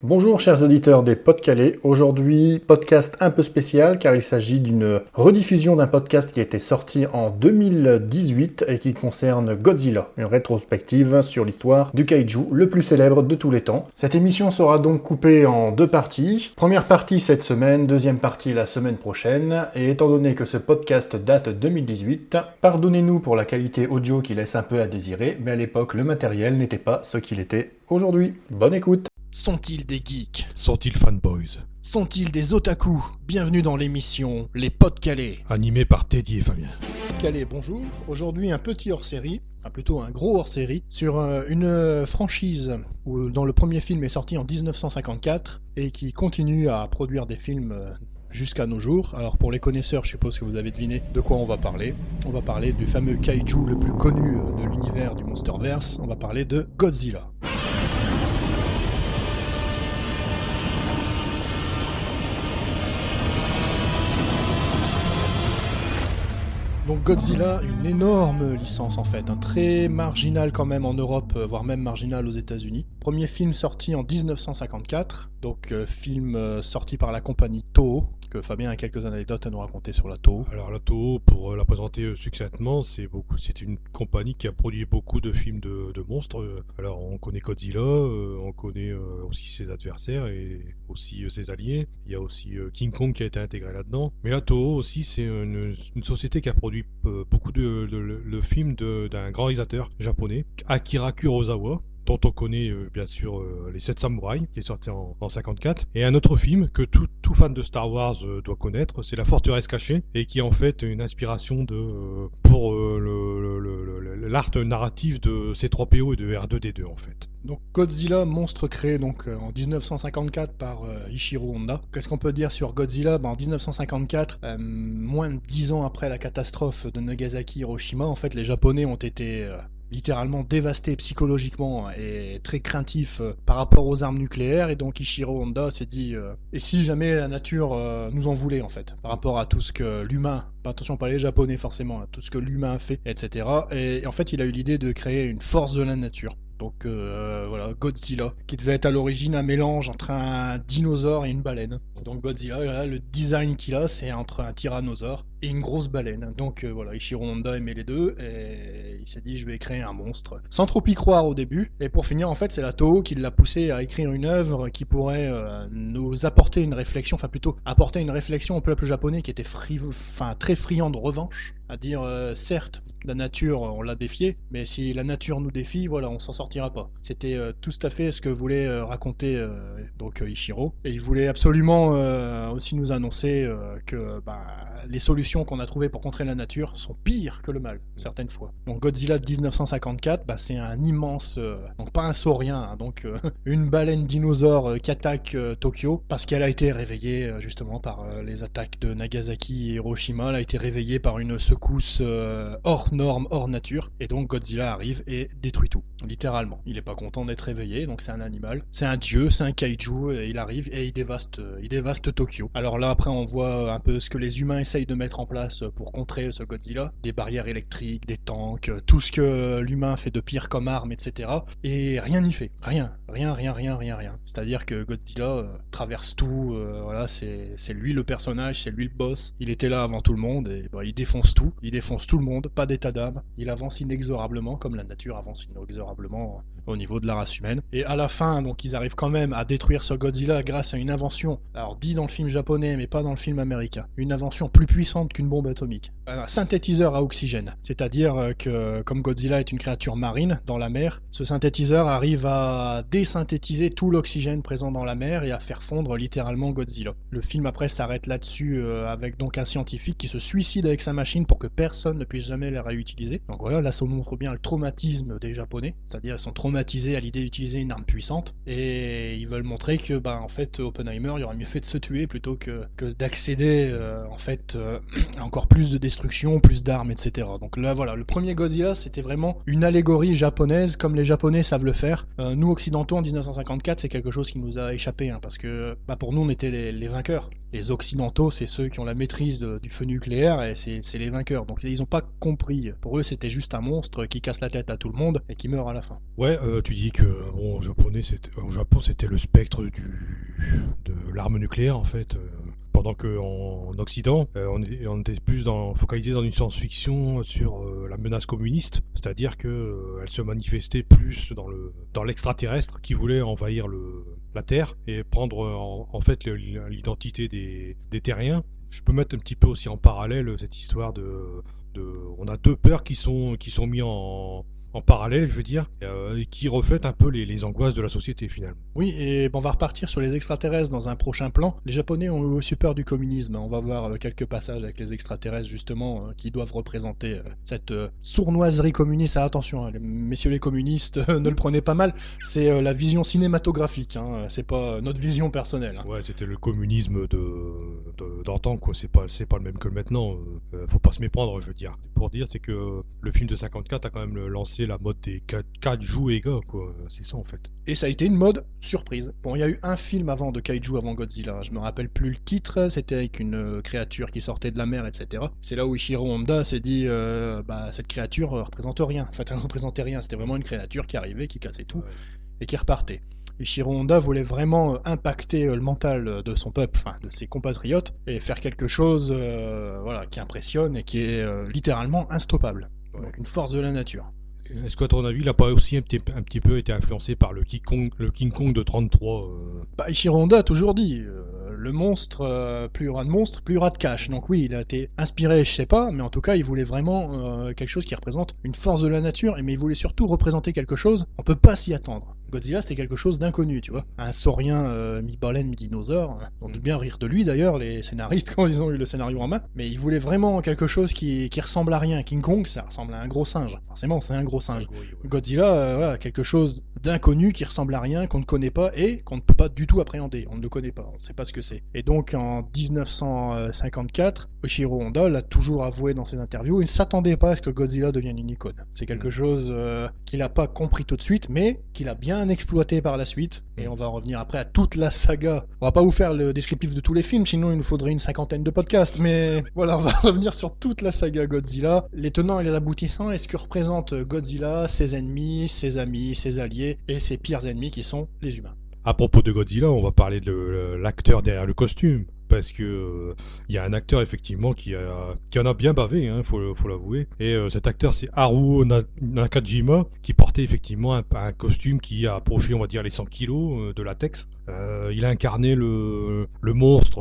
Bonjour chers auditeurs des Podcalais, aujourd'hui podcast un peu spécial car il s'agit d'une rediffusion d'un podcast qui a été sorti en 2018 et qui concerne Godzilla, une rétrospective sur l'histoire du kaiju le plus célèbre de tous les temps. Cette émission sera donc coupée en deux parties, première partie cette semaine, deuxième partie la semaine prochaine, et étant donné que ce podcast date 2018, pardonnez-nous pour la qualité audio qui laisse un peu à désirer, mais à l'époque le matériel n'était pas ce qu'il était aujourd'hui. Bonne écoute. Sont-ils des geeks? Sont-ils fanboys? Sont-ils des otaku? Bienvenue dans l'émission Les Podcalais. Animé par Teddy et Fabien. Podcalais, bonjour. Aujourd'hui un petit hors-série, plutôt un gros hors-série, sur une franchise dont le premier film est sorti en 1954 et qui continue à produire des films jusqu'à nos jours. Alors pour les connaisseurs, je suppose que vous avez deviné de quoi on va parler. On va parler du fameux kaiju le plus connu de l'univers du Monsterverse. On va parler de Godzilla. Donc Godzilla, une énorme licence en fait, très marginal quand même en Europe, voire même marginal aux États-Unis. Premier film sorti en 1954, donc film sorti par la compagnie Toho, que Fabien a quelques anecdotes à nous raconter sur la Toho. Alors la Toho, pour la présenter succinctement, c'est une compagnie qui a produit beaucoup de films de monstres. Alors on connaît Godzilla, on connaît aussi ses adversaires et aussi ses alliés. Il y a aussi King Kong qui a été intégré là-dedans. Mais la Toho aussi, c'est une société qui a produit beaucoup de films d'un grand réalisateur japonais, Akira Kurosawa, dont on connaît bien sûr Les 7 Samouraïs, qui est sorti en 54, et un autre film que tout fan de Star Wars doit connaître, c'est La Forteresse Cachée, et qui est en fait une inspiration pour l'art narratif de C3PO et de R2D2 en fait. Donc Godzilla, monstre créé donc en 1954 par Ishiro Honda. Qu'est-ce qu'on peut dire sur Godzilla? En 1954, moins de 10 ans après la catastrophe de Nagasaki-Hiroshima, en fait les Japonais ont été littéralement dévasté psychologiquement et très craintif par rapport aux armes nucléaires, et donc Ishiro Honda s'est dit et si jamais la nature nous en voulait en fait, par rapport à tout ce que l'humain, attention pas les japonais forcément, tout ce que l'humain a fait, etc. Et en fait il a eu l'idée de créer une force de la nature. Donc voilà, Godzilla, qui devait être à l'origine un mélange entre un dinosaure et une baleine. Donc Godzilla, là, le design qu'il a, c'est entre un tyrannosaure et une grosse baleine. Donc voilà, Ishiro Honda aimait les deux et il s'est dit je vais créer un monstre. Sans trop y croire au début. Et pour finir, en fait, c'est la Toho qui l'a poussé à écrire une œuvre qui pourrait nous apporter une réflexion, enfin plutôt apporter une réflexion au peuple japonais qui était très friand de revanche. À dire certes, la nature on l'a défiée, mais si la nature nous défie, voilà, on s'en sortira pas. C'était tout à fait ce que voulait raconter donc Ishiro, et il voulait absolument aussi nous annoncer que les solutions qu'on a trouvées pour contrer la nature sont pires que le mal, certaines fois. Donc Godzilla de 1954, c'est un immense, donc pas un saurien, hein, donc une baleine dinosaure qui attaque Tokyo, parce qu'elle a été réveillée justement par les attaques de Nagasaki et Hiroshima. Elle a été réveillée par une secousse hors norme, hors nature, et donc Godzilla arrive et détruit tout, littéralement. Il est pas content d'être réveillé, donc c'est un animal, c'est un dieu, c'est un kaiju, et il arrive et il dévaste Tokyo. Alors là après on voit un peu ce que les humains essayent de mettre en place pour contrer ce Godzilla, des barrières électriques, des tanks, tout ce que l'humain fait de pire comme arme, etc. Et rien n'y fait, rien. C'est-à-dire que Godzilla traverse tout, voilà, c'est lui le personnage, c'est lui le boss, il était là avant tout le monde, et il défonce tout le monde, pas d'état d'âme, il avance inexorablement, comme la nature avance inexorablement au niveau de la race humaine. Et à la fin, donc ils arrivent quand même à détruire ce Godzilla grâce à une invention, alors dit dans le film japonais mais pas dans le film américain, une invention plus puissante qu'une bombe atomique, un synthétiseur à oxygène. C'est-à-dire que comme Godzilla est une créature marine dans la mer, ce synthétiseur arrive à désynthétiser tout l'oxygène présent dans la mer et à faire fondre littéralement Godzilla. Le film après s'arrête là-dessus avec donc un scientifique qui se suicide avec sa machine pour que personne ne puisse jamais la réutiliser. Donc voilà, là ça montre bien le traumatisme des Japonais, c'est-à-dire ils sont traumatisés à l'idée d'utiliser une arme puissante, et ils veulent montrer que en fait Oppenheimer il aurait mieux fait de se tuer plutôt que d'accéder à encore plus de destruction, plus d'armes, etc. Donc là voilà, le premier Godzilla c'était vraiment une allégorie japonaise comme les Japonais savent le faire. Nous occidentaux en 1954 c'est quelque chose qui nous a échappé, parce que pour nous on était les vainqueurs. les Occidentaux, c'est ceux qui ont la maîtrise du feu nucléaire et c'est les vainqueurs. Donc ils n'ont pas compris. Pour eux, c'était juste un monstre qui casse la tête à tout le monde et qui meurt à la fin. Ouais, tu dis que bon, au Japon, c'était le spectre de l'arme nucléaire en fait. Pendant qu'en Occident, on était plus focalisé dans une science-fiction sur la menace communiste, c'est-à-dire que elle se manifestait plus dans l'extraterrestre qui voulait envahir la Terre et prendre en fait l'identité des terriens. Je peux mettre un petit peu aussi en parallèle cette histoire on a deux peurs qui sont mis en parallèle, je veux dire, et qui reflètent un peu les angoisses de la société finalement. Oui, et on va repartir sur les extraterrestres dans un prochain plan. Les Japonais ont eu aussi peur du communisme. On va voir quelques passages avec les extraterrestres, justement, qui doivent représenter cette sournoiserie communiste. Ah, attention, hein, messieurs les communistes, ne le prenez pas mal. C'est la vision cinématographique, hein, c'est pas notre vision personnelle. Hein. Ouais, c'était le communisme d'antan, quoi. C'est pas le même que maintenant. Faut pas se méprendre, je veux dire. Pour dire, c'est que le film de 54 a quand même lancé la mode des kaiju et gars, quoi. C'est ça en fait. Et ça a été une mode surprise. Bon, il y a eu un film avant de kaiju avant Godzilla. Je me rappelle plus le titre. C'était avec une créature qui sortait de la mer, etc. C'est là où Ishiro Honda s'est dit, cette créature représente rien. En fait, elle ne représentait rien. C'était vraiment une créature qui arrivait, qui cassait tout et qui repartait. Ishiro Honda voulait vraiment impacter le mental de son peuple, enfin de ses compatriotes, et faire quelque chose qui impressionne et qui est littéralement instoppable. Ouais. Donc une force de la nature. Est-ce qu'à ton avis, il n'a pas aussi un petit peu été influencé par le King Kong de 33 Ishiro Honda a toujours dit, le monstre, plus il y aura de monstres, plus il y aura de cash. Donc oui, il a été inspiré, je sais pas, mais en tout cas, il voulait vraiment quelque chose qui représente une force de la nature, mais il voulait surtout représenter quelque chose, on peut pas s'y attendre. Godzilla, c'était quelque chose d'inconnu, tu vois. Un saurien mi-baleine, mi-dinosaure. On doit bien rire de lui, d'ailleurs, les scénaristes, quand ils ont eu le scénario en main. Mais ils voulaient vraiment quelque chose qui ressemble à rien. King Kong, ça ressemble à un gros singe. Forcément, c'est un gros singe. Godzilla, quelque chose d'inconnu qui ressemble à rien, qu'on ne connaît pas et qu'on ne peut pas du tout appréhender. On ne le connaît pas, on ne sait pas ce que c'est. Et donc, en 1954, Ishiro Honda l'a toujours avoué dans ses interviews, il ne s'attendait pas à ce que Godzilla devienne une icône. C'est quelque chose qu'il n'a pas compris tout de suite, mais qu'il a bien exploité par la suite. Et on va revenir après à toute la saga. On va pas vous faire le descriptif de tous les films, sinon il nous faudrait une 50aine de podcasts. Mais voilà, on va revenir sur toute la saga Godzilla, les tenants et les aboutissants, et ce que représente Godzilla, ses ennemis, ses amis, ses alliés, et ses pires ennemis qui sont les humains. À propos de Godzilla, on va parler de l'acteur derrière le costume. Parce que y a un acteur effectivement qui en a bien bavé, hein, faut l'avouer. Et cet acteur, c'est Haruo Nakajima, qui portait effectivement un costume qui a approché, on va dire, les 100 kilos de latex. Il a incarné le monstre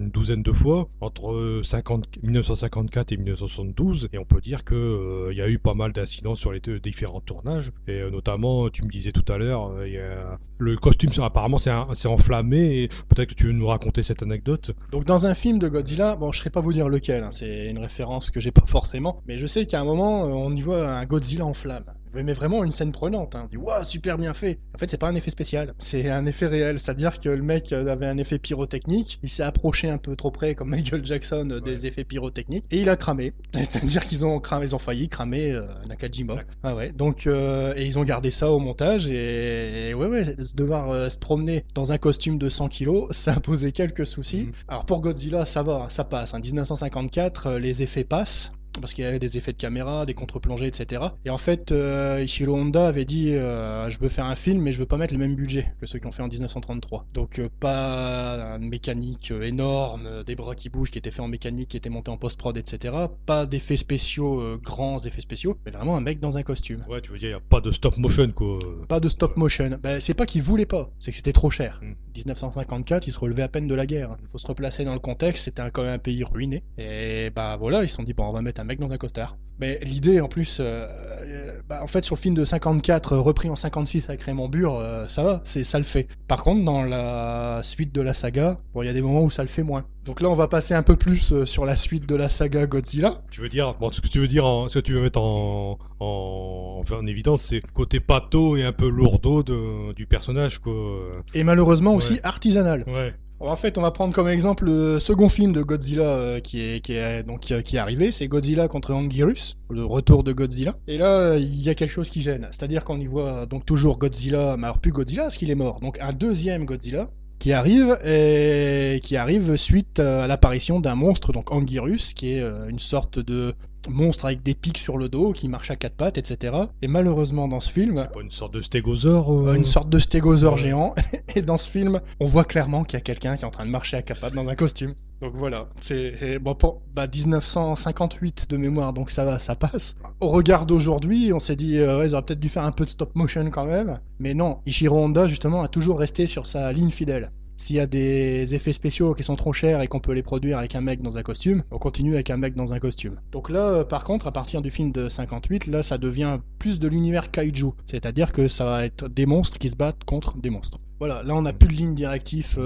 une douzaine de fois entre 1954 et 1972, et on peut dire que il y a eu pas mal d'incidents sur les différents tournages, et notamment, tu me disais tout à l'heure, le costume apparemment s'est enflammé, et peut-être que tu veux nous raconter cette anecdote. Donc dans un film de Godzilla, bon je ne saurais pas vous dire lequel, hein, c'est une référence que j'ai pas forcément, mais je sais qu'à un moment on y voit un Godzilla en flammes. Mais vraiment une scène prenante, hein. On dit waouh, super bien fait. En fait, c'est pas un effet spécial, c'est un effet réel. C'est-à-dire que le mec avait un effet pyrotechnique, il s'est approché un peu trop près, comme Michael Jackson, des effets pyrotechniques, et il a cramé. C'est-à-dire qu'ils ont failli cramer Nakajima. Ah ouais. Donc et ils ont gardé ça au montage, et devoir se promener dans un costume de 100 kilos, ça a posé quelques soucis. Alors pour Godzilla, ça va, ça passe. En 1954, les effets passent. Parce qu'il y avait des effets de caméra, des contre-plongées, etc. Et en fait, Ishiro Honda avait dit je veux faire un film, mais je veux pas mettre le même budget que ceux qui ont fait en 1933. Donc pas une mécanique énorme, des bras qui bougent, qui étaient faits en mécanique, qui étaient montés en post-prod, etc. Pas d'effets spéciaux, grands effets spéciaux, mais vraiment un mec dans un costume. Ouais, tu veux dire, il n'y a pas de stop motion, quoi. Pas de stop motion. Ben, c'est pas qu'il voulait pas, c'est que c'était trop cher. 1954, il se relevait à peine de la guerre. Il faut se replacer dans le contexte, c'était quand même un pays ruiné. Et bah voilà, ils se sont dit, bon, on va mettre un mec dans un costard. Mais l'idée, en plus, en fait, sur le film de 54, repris en 56 avec Raymond Burr, ça va, ça le fait. Par contre, dans la suite de la saga, bon, il y a des moments où ça le fait moins. Donc là, on va passer un peu plus sur la suite de la saga Godzilla. Tu veux dire, ce que tu veux dire, ce que tu veux mettre en évidence, c'est le côté pâteau et un peu lourdeau du personnage, quoi. Et malheureusement aussi artisanal. Ouais. En fait, on va prendre comme exemple le second film de Godzilla qui est arrivé, c'est Godzilla contre Anguirus, le retour de Godzilla. Et là, il y a quelque chose qui gêne, c'est-à-dire qu'on y voit donc toujours Godzilla, mais alors plus Godzilla parce qu'il est mort. Donc un deuxième Godzilla qui arrive suite à l'apparition d'un monstre, donc Anguirus, qui est une sorte de monstre avec des pics sur le dos, qui marche à quatre pattes, etc. Et malheureusement dans ce film... C'est pas une sorte de stégosaure Une sorte de stégosaure Ouais. géant. Et dans ce film, on voit clairement qu'il y a quelqu'un qui est en train de marcher à quatre pattes dans un costume. Donc voilà, c'est bon pour 1958 de mémoire, donc ça va, ça passe. Au regard d'aujourd'hui, on s'est dit ouais, ils auraient peut-être dû faire un peu de stop motion quand même, mais non, Ichiro Honda justement a toujours resté sur sa ligne fidèle. S'il y a des effets spéciaux qui sont trop chers et qu'on peut les produire avec un mec dans un costume, on continue avec un mec dans un costume. Donc là, par contre, à partir du film de 58, là, ça devient plus de l'univers kaiju. C'est-à-dire que ça va être des monstres qui se battent contre des monstres. Voilà, là on n'a plus de ligne directive.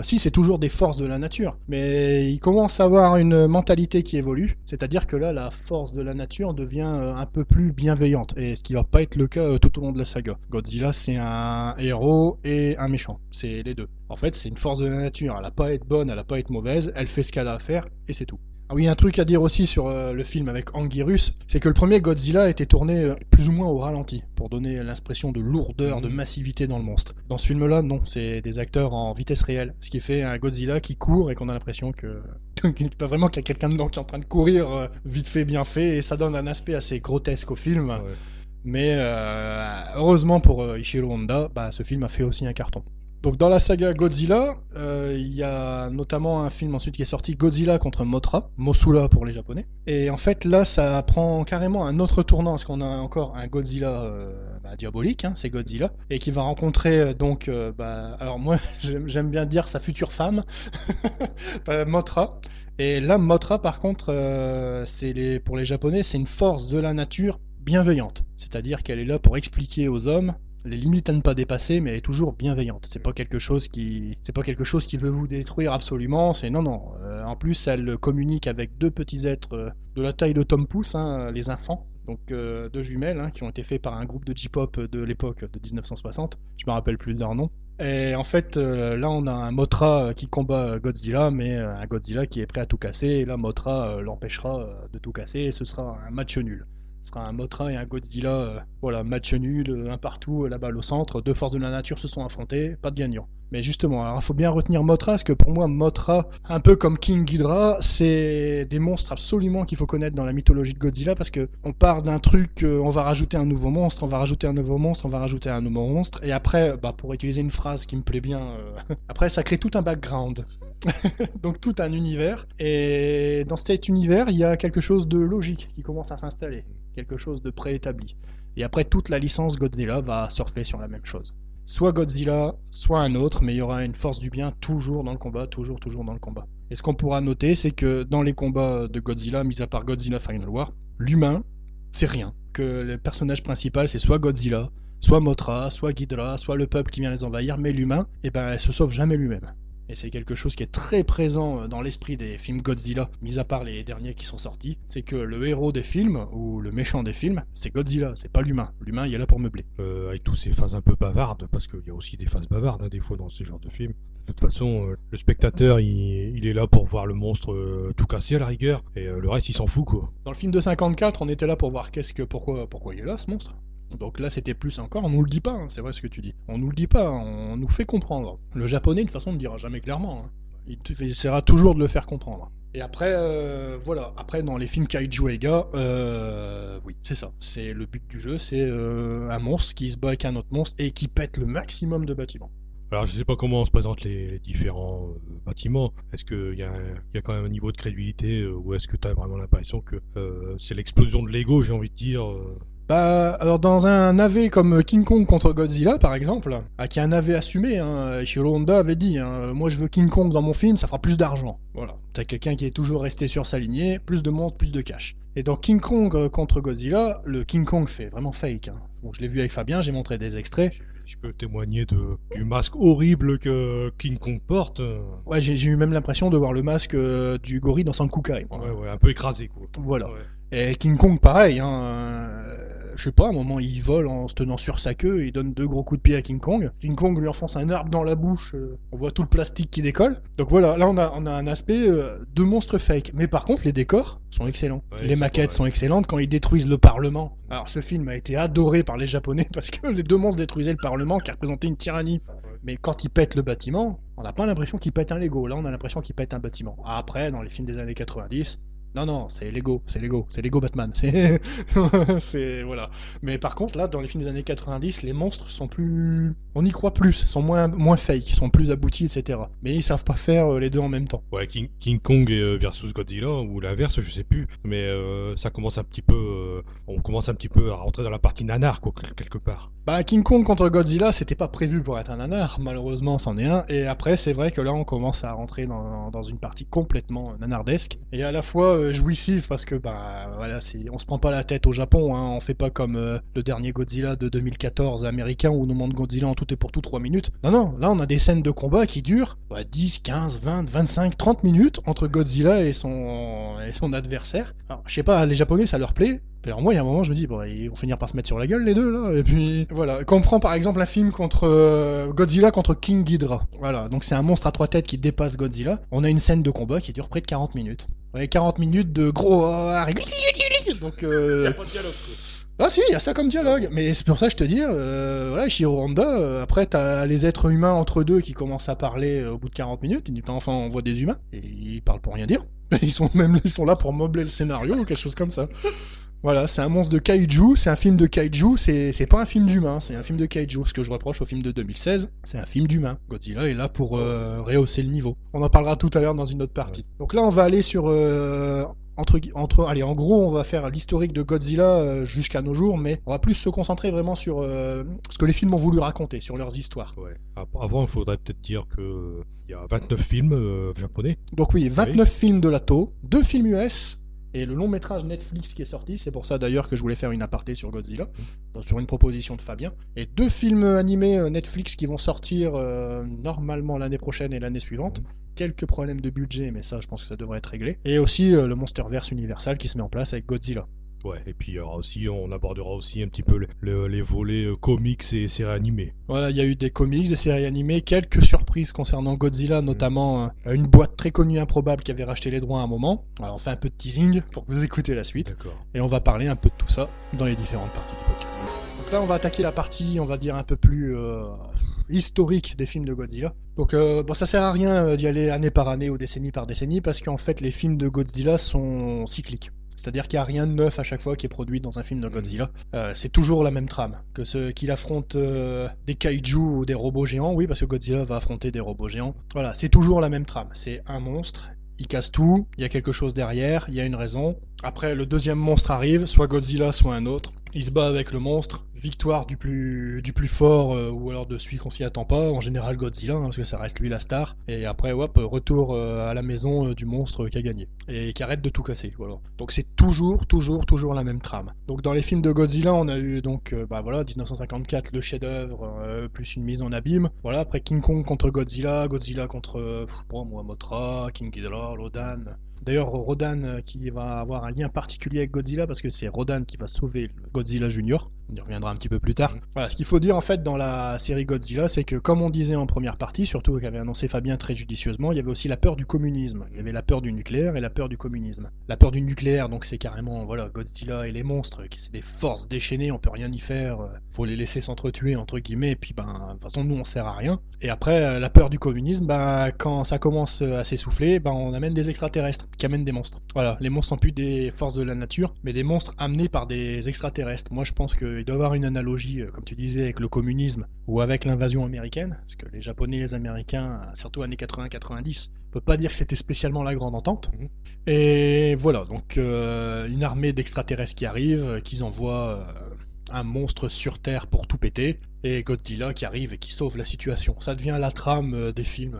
Si, c'est toujours des forces de la nature, mais il commence à avoir une mentalité qui évolue. C'est-à-dire que là, la force de la nature devient un peu plus bienveillante, et ce qui va pas être le cas tout au long de la saga. Godzilla, c'est un héros et un méchant, c'est les deux. En fait, c'est une force de la nature. Elle a pas à être bonne, elle a pas à être mauvaise. Elle fait ce qu'elle a à faire et c'est tout. Ah oui, un truc à dire aussi sur le film avec Anguirus, c'est que le premier Godzilla a été tourné plus ou moins au ralenti, pour donner l'impression de lourdeur, de massivité dans le monstre. Dans ce film-là, non, c'est des acteurs en vitesse réelle, ce qui fait un Godzilla qui court et qu'on a l'impression que... pas vraiment qu'il y a quelqu'un dedans qui est en train de courir vite fait, bien fait, et ça donne un aspect assez grotesque au film. Ouais. Mais heureusement pour Ichiro Honda, ce film a fait aussi un carton. Donc dans la saga Godzilla, il y a notamment un film ensuite qui est sorti, Godzilla contre Mothra, Mosula pour les Japonais. Et en fait là, ça prend carrément un autre tournant, parce qu'on a encore un Godzilla diabolique, hein, c'est Godzilla, et qui va rencontrer alors moi j'aime bien dire sa future femme, Mothra. Et là, Mothra par contre, pour les Japonais, c'est une force de la nature bienveillante. C'est-à-dire qu'elle est là pour expliquer aux hommes les limites à ne pas dépasser, mais elle est toujours bienveillante. C'est pas quelque chose qui veut vous détruire absolument. C'est non. En plus, elle communique avec deux petits êtres de la taille de Tom Pouce, hein, les enfants. Donc deux jumelles qui ont été faits par un groupe de J-pop de l'époque de 1960. Je me rappelle plus de leur nom. Et en fait, là, on a un Mothra qui combat Godzilla, mais un Godzilla qui est prêt à tout casser. Et là, Mothra l'empêchera de tout casser, et ce sera un match nul. Ce sera un Mothra et un Godzilla, match nul, un partout, la balle au centre. Deux forces de la nature se sont affrontées, pas de gagnant. Mais justement, alors il faut bien retenir Mothra, parce que pour moi, Mothra, un peu comme King Ghidorah, c'est des monstres absolument qu'il faut connaître dans la mythologie de Godzilla, parce que on part d'un truc, on va rajouter un nouveau monstre, on va rajouter un nouveau monstre, on va rajouter un nouveau monstre, et après, pour utiliser une phrase qui me plaît bien, après ça crée tout un background. Donc tout un univers, et dans cet univers, il y a quelque chose de logique qui commence à s'installer, quelque chose de préétabli. Et après, toute la licence Godzilla va surfer sur la même chose. Soit Godzilla, soit un autre, mais il y aura une force du bien toujours dans le combat, toujours dans le combat. Et ce qu'on pourra noter, c'est que dans les combats de Godzilla, mis à part Godzilla Final War, l'humain, c'est rien. Que le personnage principal, c'est soit Godzilla, soit Mothra, soit Ghidorah, soit le peuple qui vient les envahir, mais l'humain, elle se sauve jamais lui-même. Et c'est quelque chose qui est très présent dans l'esprit des films Godzilla, mis à part les derniers qui sont sortis, c'est que le héros des films, ou le méchant des films, c'est Godzilla, c'est pas l'humain. L'humain, il est là pour meubler. Avec tous ces phases un peu bavardes, parce qu'il y a aussi des phases bavardes, des fois, dans ce genre de film. De toute façon, le spectateur, il est là pour voir le monstre tout casser à la rigueur, et le reste, il s'en fout, quoi. Dans le film de 54, on était là pour voir pourquoi il est là, ce monstre. Donc là, c'était plus encore, on nous le dit pas, hein, c'est vrai ce que tu dis. On nous le dit pas, on nous fait comprendre. Le japonais, de toute façon, ne dira jamais clairement. Hein. Il essaiera toujours de le faire comprendre. Et après, Après, dans les films Kaiju Eiga, oui, c'est ça. C'est le but du jeu, c'est un monstre qui se bat avec un autre monstre et qui pète le maximum de bâtiments. Alors, je sais pas comment se présentent les différents bâtiments. Est-ce qu'il y a quand même un niveau de crédibilité, ou est-ce que tu as vraiment l'impression que c'est l'explosion de l'ego, j'ai envie de dire Alors dans un AV comme King Kong contre Godzilla par exemple, qui est un AV assumé, Ichiro Honda avait dit, moi je veux King Kong dans mon film, ça fera plus d'argent. Voilà, t'as quelqu'un qui est toujours resté sur sa lignée, plus de monstres, plus de cash. Et dans King Kong contre Godzilla, le King Kong fait vraiment fake. Bon, je l'ai vu avec Fabien, j'ai montré des extraits. Je peux témoigner du masque horrible que King Kong porte. Ouais, j'ai eu même l'impression de voir le masque du gorille dans Sankukai. Ouais, un peu écrasé, quoi. Voilà. Ouais. Et King Kong, pareil, je sais pas, à un moment il vole en se tenant sur sa queue, il donne 2 gros coups de pied à King Kong. King Kong lui enfonce un arbre dans la bouche, on voit tout le plastique qui décolle. Donc voilà, là on a un aspect de monstre fake. Mais par contre, les décors sont excellents. Ouais, les maquettes sont excellentes quand ils détruisent le Parlement. Alors ce film a été adoré par les Japonais parce que les 2 monstres détruisaient le Parlement qui représentait une tyrannie. Mais quand il pète le bâtiment, on n'a pas l'impression qu'il pète un Lego. Là, on a l'impression qu'il pète un bâtiment. Après, dans les films des années 90, non, c'est Lego Batman. C'est voilà. Mais par contre, là, dans les films des années 90, les monstres sont plus, on y croit plus, sont moins fake, sont plus aboutis, etc. Mais ils savent pas faire les deux en même temps. Ouais, King Kong versus Godzilla, ou l'inverse, je sais plus. Mais ça commence un petit peu. On commence un petit peu à rentrer dans la partie nanar, quoi, quelque part. Bah, King Kong contre Godzilla, c'était pas prévu pour être un nanar, malheureusement c'en est un, et après c'est vrai que là on commence à rentrer dans une partie complètement nanardesque, et à la fois jouissive parce que bah voilà, on se prend pas la tête au Japon, hein, on fait pas comme le dernier Godzilla de 2014 américain où on nous montre Godzilla en tout et pour tout 3 minutes. Non, là on a des scènes de combat qui durent 10, 15, 20, 25, 30 minutes entre Godzilla et son adversaire. Alors je sais pas, les Japonais ça leur plaît. Alors moi, il y a un moment, je me dis, bon, ils vont finir par se mettre sur la gueule, les deux, là. Et puis, voilà. Quand on prend, par exemple, un film contre Godzilla contre King Ghidorah. Voilà. Donc, c'est un monstre à 3 têtes qui dépasse Godzilla. On a une scène de combat qui dure près de 40 minutes. Ouais, 40 minutes de gros... Donc, Il n'y a pas de dialogue, quoi. Ah si, il y a ça comme dialogue, mais c'est pour ça que je te dis, voilà, Ishiro Honda, après t'as les êtres humains entre deux qui commencent à parler au bout de 40 minutes, ils disent enfin on voit des humains, et ils parlent pour rien dire, ils sont là pour meubler le scénario ou quelque chose comme ça. Voilà, c'est un monstre de kaiju, c'est un film de kaiju, c'est pas un film d'humain, c'est un film de kaiju. Ce que je reproche au film de 2016, c'est un film d'humain. Godzilla est là pour rehausser le niveau. On en parlera tout à l'heure dans une autre partie. Donc là, on va aller sur... allez, en gros, on va faire l'historique de Godzilla jusqu'à nos jours, mais on va plus se concentrer vraiment sur ce que les films ont voulu raconter, sur leurs histoires. Ouais. Avant, il faudrait peut-être dire que il y a 29 films japonais. Donc oui, 29 films de la Toho, 2 films US, et le long métrage Netflix qui est sorti, c'est pour ça d'ailleurs que je voulais faire une aparté sur Godzilla, sur une proposition de Fabien, et 2 films animés Netflix qui vont sortir normalement l'année prochaine et l'année suivante. Quelques problèmes de budget, mais ça je pense que ça devrait être réglé. Et aussi le Monsterverse Universal qui se met en place avec Godzilla. Ouais, et puis on abordera aussi un petit peu les volets comics et séries animées. Voilà, il y a eu des comics, des séries animées, quelques surprises concernant Godzilla, notamment une boîte très connue improbable qui avait racheté les droits à un moment. Alors on fait un peu de teasing pour que vous écoutez la suite. D'accord. Et on va parler un peu de tout ça dans les différentes parties du podcast. Donc là on va attaquer la partie, on va dire, un peu plus historique des films de Godzilla. Donc bon, ça sert à rien d'y aller année par année ou décennie par décennie, parce qu'en fait les films de Godzilla sont cycliques. C'est-à-dire qu'il n'y a rien de neuf à chaque fois qui est produit dans un film de Godzilla. C'est toujours la même trame. Qu'il affronte des kaiju ou des robots géants, oui, parce que Godzilla va affronter des robots géants. Voilà, c'est toujours la même trame. C'est un monstre, il casse tout, il y a quelque chose derrière, il y a une raison. Après, le deuxième monstre arrive, soit Godzilla, soit un autre. Il se bat avec le monstre, victoire du plus fort, ou alors de celui qu'on s'y attend pas, en général Godzilla, hein, parce que ça reste lui la star, et après hop, retour à la maison du monstre qui a gagné, et qui arrête de tout casser, voilà. Donc c'est toujours la même trame. Donc dans les films de Godzilla, on a eu donc, 1954, le chef-d'œuvre, plus une mise en abîme, voilà, après King Kong contre Godzilla, Godzilla contre, Mothra, King Ghidorah, Rodan... D'ailleurs, Rodan qui va avoir un lien particulier avec Godzilla parce que c'est Rodan qui va sauver Godzilla Junior. On y reviendra un petit peu plus tard. Voilà, ce qu'il faut dire en fait dans la série Godzilla, c'est que comme on disait en première partie, surtout qu'avait annoncé Fabien très judicieusement, il y avait aussi la peur du communisme. Il y avait la peur du nucléaire et la peur du communisme. La peur du nucléaire, donc c'est carrément voilà Godzilla et les monstres, c'est des forces déchaînées, on peut rien y faire, faut les laisser s'entretuer entre guillemets, et puis de toute façon nous on sert à rien. Et après la peur du communisme, quand ça commence à s'essouffler, on amène des extraterrestres qui amènent des monstres. Voilà, les monstres sont plus des forces de la nature, mais des monstres amenés par des extraterrestres. Moi je pense qu'il doit y avoir une analogie, comme tu disais, avec le communisme ou avec l'invasion américaine, parce que les Japonais et les Américains, surtout années 80-90, on peut pas dire que c'était spécialement la grande entente. Et voilà, donc une armée d'extraterrestres qui arrive, qu'ils envoient un monstre sur Terre pour tout péter, et Godzilla qui arrive et qui sauve la situation. Ça devient la trame des films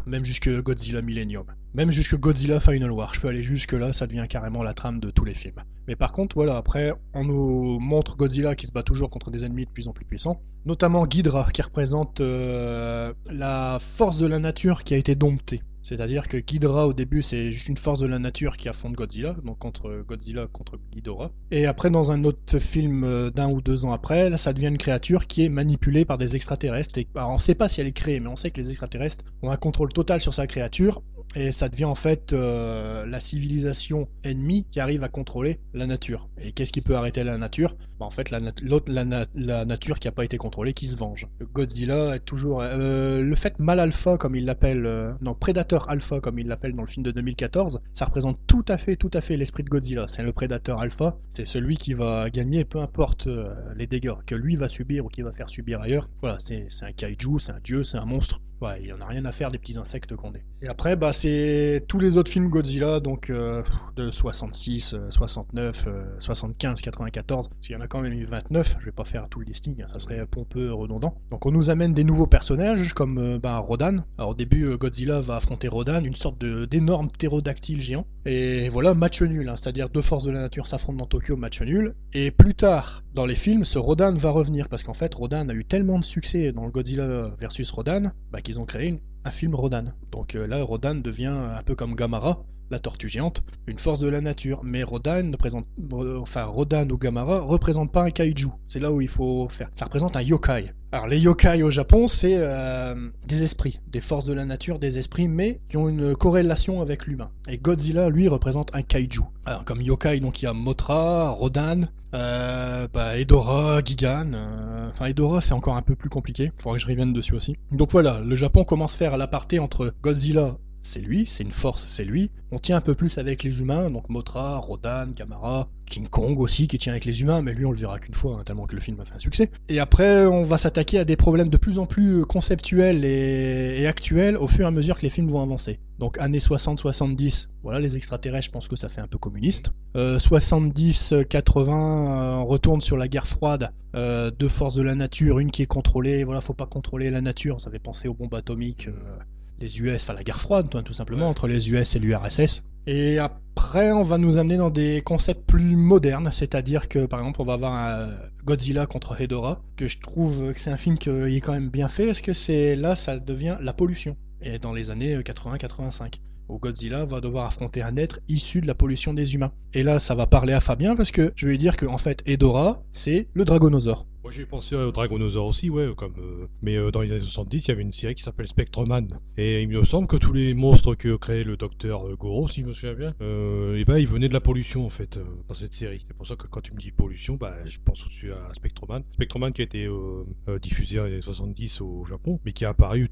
même jusque Godzilla Millennium. Même jusque Godzilla Final War. Je peux aller jusque là, ça devient carrément la trame de tous les films. Mais par contre, voilà, après, on nous montre Godzilla qui se bat toujours contre des ennemis de plus en plus puissants. Notamment Ghidorah, qui représente la force de la nature qui a été domptée. C'est-à-dire que Ghidorah, au début, c'est juste une force de la nature qui affronte Godzilla, donc contre Godzilla contre Ghidorah. Et après, dans un autre film d'1 ou 2 ans après, là, ça devient une créature qui est manipulée par des extraterrestres. Alors, on ne sait pas si elle est créée, mais on sait que les extraterrestres ont un contrôle total sur sa créature. et ça devient en fait la civilisation ennemie qui arrive à contrôler la nature. Et qu'est-ce qui peut arrêter la nature? En fait, la nature qui n'a pas été contrôlée qui se venge. Godzilla est toujours... le fait mal alpha, comme il l'appelle... non, prédateur alpha, comme il l'appelle dans le film de 2014, ça représente tout à fait l'esprit de Godzilla. C'est le prédateur alpha, c'est celui qui va gagner, peu importe les dégâts que lui va subir ou qu'il va faire subir ailleurs. Voilà, c'est un kaiju, c'est un dieu, c'est un monstre. Ouais, il en a rien à faire des petits insectes qu'on est. Et après, bah, c'est tous les autres films Godzilla, donc de 66, 69, 75, 94, parce qu'il y en a quand même eu 29, je vais pas faire tout le listing, ça serait pompeux, redondant. Donc on nous amène des nouveaux personnages, comme Rodan. Alors au début, Godzilla va affronter Rodan, une sorte d'énorme ptérodactyle géant. Et voilà, match nul, hein, c'est-à-dire deux forces de la nature s'affrontent dans Tokyo, match nul. Et plus tard, dans les films, ce Rodan va revenir, parce qu'en fait, Rodan a eu tellement de succès dans le Godzilla versus Rodan, qu'ils ont créé un film Rodan. Donc là, Rodan devient un peu comme Gamera, la tortue géante, une force de la nature. Mais Rodan ou Gamera représente pas un kaiju. C'est là où il faut faire. Ça représente un yokai. Alors les yokai au Japon, c'est des esprits, des forces de la nature, des esprits, mais qui ont une corrélation avec l'humain. Et Godzilla, lui, représente un kaiju. Alors comme yokai, donc il y a Mothra, Rodan, Hedorah, Gigan. Hedorah, c'est encore un peu plus compliqué. Il faudrait que je revienne dessus aussi. Donc voilà, le Japon commence à faire l'aparté entre Godzilla, c'est lui, c'est une force, c'est lui. On tient un peu plus avec les humains, donc Mothra, Rodan, Gamera, King Kong aussi qui tient avec les humains, mais lui on le verra qu'une fois, hein, tellement que le film a fait un succès. Et après on va s'attaquer à des problèmes de plus en plus conceptuels et actuels au fur et à mesure que les films vont avancer. Donc années 60-70, voilà les extraterrestres, je pense que ça fait un peu communiste. 70-80, on retourne sur la guerre froide, deux forces de la nature, une qui est contrôlée, voilà, faut pas contrôler la nature, ça fait penser aux bombes atomiques, les US, enfin la guerre froide tout simplement, entre les US et l'URSS. Et après on va nous amener dans des concepts plus modernes, c'est-à-dire que par exemple on va avoir un Godzilla contre Hedorah, que je trouve que c'est un film qui est quand même bien fait, parce que ça devient la pollution. Et dans les années 80-85, où Godzilla va devoir affronter un être issu de la pollution des humains. Et là, ça va parler à Fabien, parce que je vais lui dire que en fait, Hedorah, c'est le Dragonosaure. Moi j'ai pensé au Dragonosaure aussi, ouais, mais dans les années 70, il y avait une série qui s'appelle Spectreman. Et il me semble que tous les monstres que créait le docteur Goro, si je me souviens bien, ils venaient de la pollution en fait, dans cette série. C'est pour ça que quand tu me dis pollution, je pense aussi à Spectreman. Spectreman qui a été diffusé dans les années 70 au Japon, mais qui a apparu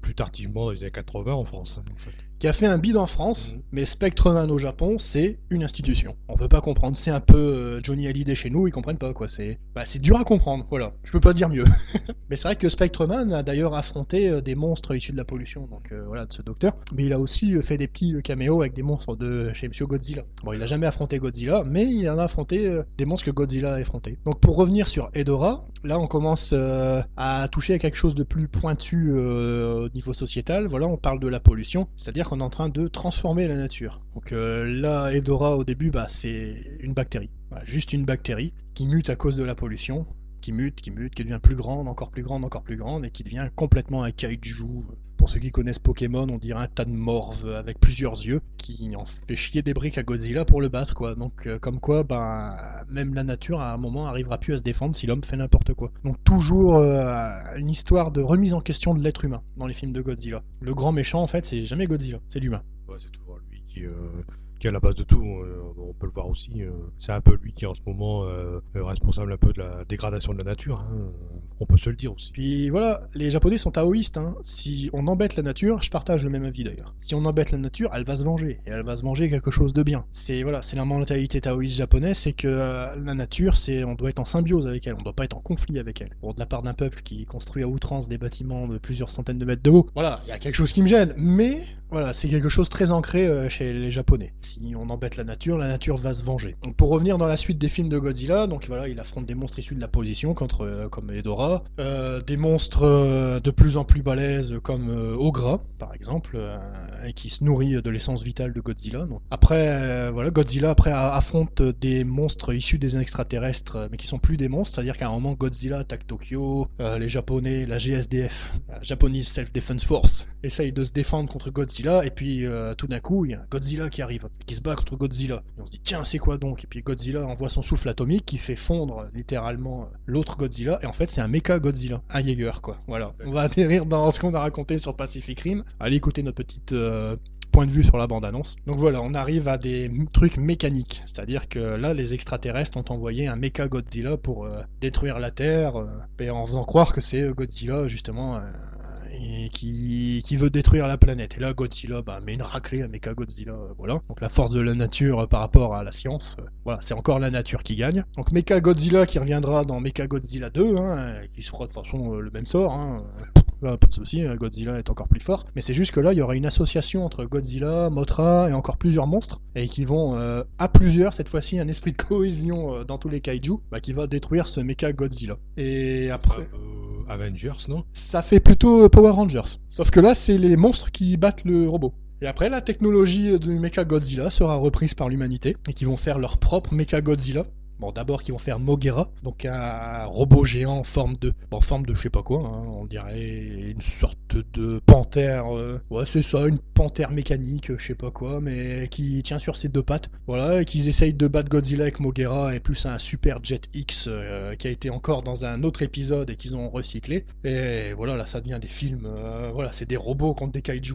plus tardivement dans les années 80 en France, en fait. Qui a fait un bid en France, mais Spectreman au Japon, c'est une institution. On peut pas comprendre, c'est un peu Johnny Hallyday chez nous, ils comprennent pas quoi, c'est dur à comprendre, voilà, je peux pas dire mieux. Mais c'est vrai que Spectreman a d'ailleurs affronté des monstres issus de la pollution, donc voilà, de ce docteur, mais il a aussi fait des petits caméos avec des monstres de chez Monsieur Godzilla. Bon, il a jamais affronté Godzilla, mais il en a affronté des monstres que Godzilla a affrontés. Donc pour revenir sur Hedorah, là on commence à toucher à quelque chose de plus pointu au niveau sociétal, voilà, on parle de la pollution, c'est-à-dire qu'on est en train de transformer la nature. Donc là, Hedorah au début, c'est une bactérie. Voilà, juste une bactérie qui mute à cause de la pollution, qui devient plus grande, encore plus grande, et qui devient complètement un kaiju. Pour ceux qui connaissent Pokémon, on dirait un tas de morve avec plusieurs yeux, qui en fait chier des briques à Godzilla pour le battre, quoi. Donc comme quoi, même la nature à un moment arrivera plus à se défendre si l'homme fait n'importe quoi. Donc toujours une histoire de remise en question de l'être humain dans les films de Godzilla. Le grand méchant en fait, c'est jamais Godzilla, c'est l'humain. Ouais, c'est toujours lui qui est à la base de tout, on peut le voir aussi. C'est un peu lui qui est en ce moment responsable un peu de la dégradation de la nature, hein. On peut se le dire aussi. Puis voilà, les Japonais sont taoïstes, hein. Si on embête la nature, je partage le même avis d'ailleurs. Si on embête la nature, elle va se venger, et elle va se venger quelque chose de bien. C'est la mentalité taoïste japonaise, c'est que la nature, on doit être en symbiose avec elle, on doit pas être en conflit avec elle. Bon, de la part d'un peuple qui construit à outrance des bâtiments de plusieurs centaines de mètres de haut, voilà, il y a quelque chose qui me gêne, mais voilà, c'est quelque chose très ancré chez les Japonais. Si on embête la nature va se venger. Donc pour revenir dans la suite des films de Godzilla, donc voilà, il affronte des monstres issus de la pollution comme Hedorah, des monstres de plus en plus balèzes comme Ogra, par exemple, et qui se nourrit de l'essence vitale de Godzilla. Donc, après, Godzilla affronte des monstres issus des extraterrestres, mais qui sont plus des monstres, c'est-à-dire qu'à un moment, Godzilla attaque Tokyo, les Japonais, la GSDF, la Japanese Self-Defense Force, essayent de se défendre contre Godzilla, et puis tout d'un coup, il y a Godzilla qui arrive, qui se bat contre Godzilla. Et on se dit, tiens, c'est quoi donc? Et puis Godzilla envoie son souffle atomique qui fait fondre littéralement l'autre Godzilla, et en fait, c'est un méca Godzilla, un Jaeger, quoi. Voilà. On va atterrir dans ce qu'on a raconté sur Pacific Rim. Allez écouter notre petite point de vue sur la bande-annonce. Donc voilà, on arrive à des trucs mécaniques, c'est-à-dire que là, les extraterrestres ont envoyé un méca Godzilla pour détruire la Terre, et en faisant croire que c'est Godzilla, justement, et qui veut détruire la planète. Et là, Godzilla met une raclée à Mecha Godzilla, voilà. Donc la force de la nature par rapport à la science, voilà, c'est encore la nature qui gagne. Donc Mecha Godzilla qui reviendra dans Mecha Godzilla 2, qui sera de toute façon le même sort, là, pas de souci, Godzilla est encore plus fort. Mais c'est juste que là, il y aura une association entre Godzilla, Mothra et encore plusieurs monstres, et qui vont, à plusieurs, cette fois-ci, un esprit de cohésion dans tous les kaiju, qui va détruire ce Mecha Godzilla. Et après... Avengers, non? Ça fait plutôt Power Rangers. Sauf que là, c'est les monstres qui battent le robot. Et après, la technologie du Mecha Godzilla sera reprise par l'humanité, et qui vont faire leur propre Mecha Godzilla. Bon, d'abord, qui vont faire Moguera, donc un robot géant en forme de je sais pas quoi, on dirait une sorte de panthère, ouais, c'est ça, une panthère mécanique, je sais pas quoi, mais qui tient sur ses deux pattes, voilà, et qu'ils essayent de battre Godzilla avec Moguera, et plus un Super Jet X, qui a été encore dans un autre épisode et qu'ils ont recyclé, et voilà, là, ça devient des films, voilà, c'est des robots contre des kaiju,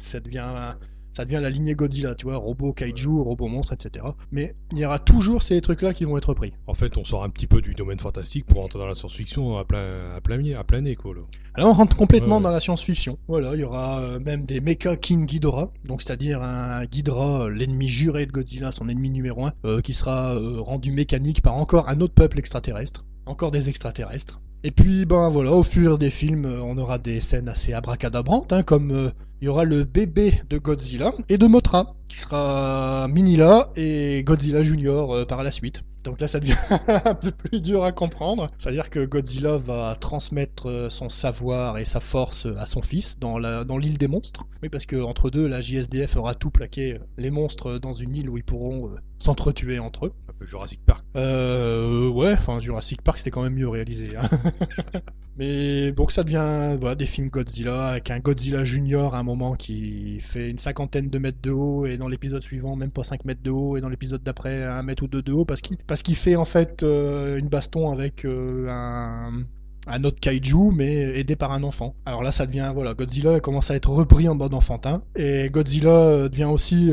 ça devient la lignée Godzilla, tu vois, robot kaiju, robot monstre, etc. Mais il y aura toujours ces trucs-là qui vont être repris. En fait, on sort un petit peu du domaine fantastique pour entrer dans la science-fiction à plein nez, quoi, là. Alors on rentre complètement dans la science-fiction. Voilà, il y aura même des Mecha King Ghidorah, donc c'est-à-dire un Ghidorah, l'ennemi juré de Godzilla, son ennemi numéro 1, qui sera rendu mécanique par encore un autre peuple extraterrestre, encore des extraterrestres. Et puis, voilà, au fur des films, on aura des scènes assez abracadabrantes, comme il y aura le bébé de Godzilla et de Mothra, qui sera Minilla et Godzilla Junior par la suite. Donc là, ça devient un peu plus dur à comprendre. C'est-à-dire que Godzilla va transmettre son savoir et sa force à son fils dans l'île des monstres. Oui, parce qu'entre deux, la JSDF aura tout plaqué les monstres dans une île où ils pourront s'entretuer entre eux. Un peu Jurassic Park. Ouais, enfin Jurassic Park c'était quand même mieux réalisé. Mais donc ça devient des films Godzilla, avec un Godzilla Junior à un moment qui fait une 50aine de mètres de haut, et dans l'épisode suivant même pas 5 mètres de haut, et dans l'épisode d'après 1 mètre ou 2 de haut, parce qu'il fait en fait une baston avec un autre kaiju, mais aidé par un enfant. Alors là, ça devient, Godzilla commence à être repris en mode enfantin, et Godzilla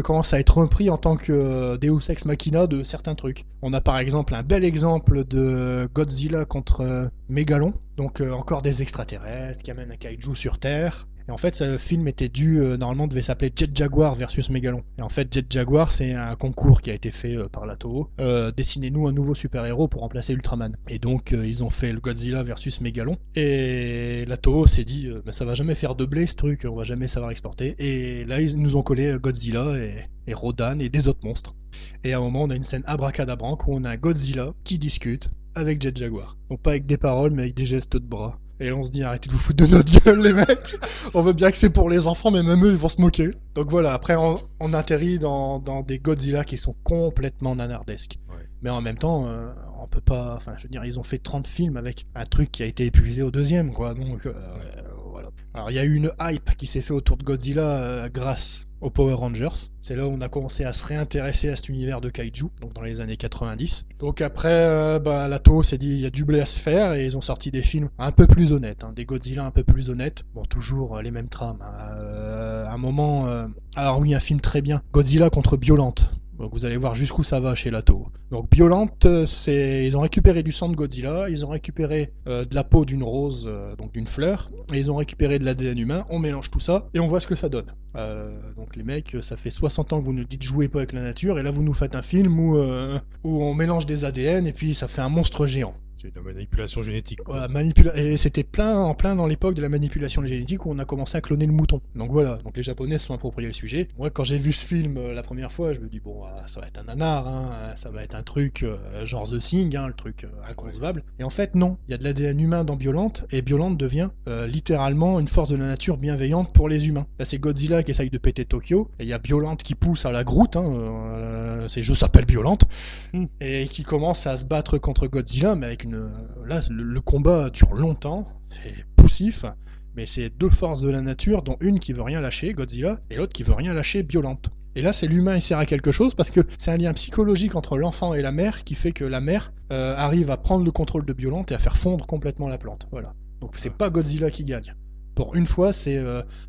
commence à être repris en tant que Deus Ex Machina de certains trucs. On a par exemple un bel exemple de Godzilla contre Mégalon, donc encore des extraterrestres qui amènent un kaiju sur Terre. Et en fait, ce film était normalement devait s'appeler Jet Jaguar versus Mégalon. Et en fait, Jet Jaguar, c'est un concours qui a été fait par la Toho. Dessinez-nous un nouveau super-héros pour remplacer Ultraman. Et donc, ils ont fait le Godzilla versus Mégalon. Et la Toho s'est dit, ça va jamais faire de blé ce truc, on va jamais savoir exporter. Et là, ils nous ont collé Godzilla et Rodan et des autres monstres. Et à un moment, on a une scène abracadabranque où on a un Godzilla qui discute avec Jet Jaguar. Donc pas avec des paroles, mais avec des gestes de bras. Et là, on se dit, arrêtez de vous foutre de notre gueule, les mecs. On veut bien que c'est pour les enfants, mais même eux, ils vont se moquer. Donc voilà, après, on atterrit dans des Godzilla qui sont complètement nanardesques. Ouais. Mais en même temps, on peut pas... Enfin, je veux dire, ils ont fait 30 films avec un truc qui a été épuisé au deuxième, quoi. Donc, voilà. Alors, il y a eu une hype qui s'est fait autour de Godzilla grâce aux Power Rangers. C'est là où on a commencé à se réintéresser à cet univers de kaiju, donc dans les années 90. Donc après, la Toho s'est dit, il y a du blé à se faire, et ils ont sorti des films un peu plus honnêtes, des Godzilla un peu plus honnêtes. Bon, toujours les mêmes trames. À un moment... Alors oui, un film très bien. Godzilla contre Biolante. Donc vous allez voir jusqu'où ça va chez la Toho. Donc Biolante, ils ont récupéré du sang de Godzilla, ils ont récupéré de la peau d'une rose, donc d'une fleur, et ils ont récupéré de l'ADN humain, on mélange tout ça, et on voit ce que ça donne. Donc les mecs, ça fait 60 ans que vous nous dites jouez pas avec la nature, et là vous nous faites un film où on mélange des ADN, et puis ça fait un monstre géant. C'est de la manipulation génétique. Voilà, et c'était en plein dans l'époque de la manipulation génétique où on a commencé à cloner le mouton. Donc voilà, donc les Japonais se sont appropriés le sujet. Moi, quand j'ai vu ce film la première fois, je me dis bon, ça va être un nanar, ça va être un truc genre The Thing, le truc inconcevable. Et en fait, non, il y a de l'ADN humain dans Biolante, et Biolante devient littéralement une force de la nature bienveillante pour les humains. Là, c'est Godzilla qui essaye de péter Tokyo, et il y a Biolante qui pousse à la groute, ces jeux s'appellent Biolante, et qui commence à se battre contre Godzilla, mais avec une... Là, le combat dure longtemps, c'est poussif, mais c'est deux forces de la nature, dont une qui veut rien lâcher, Godzilla, et l'autre qui veut rien lâcher, Biolante. Et là, c'est l'humain, il sert à quelque chose, parce que c'est un lien psychologique entre l'enfant et la mère, qui fait que la mère arrive à prendre le contrôle de Biolante et à faire fondre complètement la plante. Voilà. Donc c'est pas Godzilla qui gagne. Pour une fois, c'est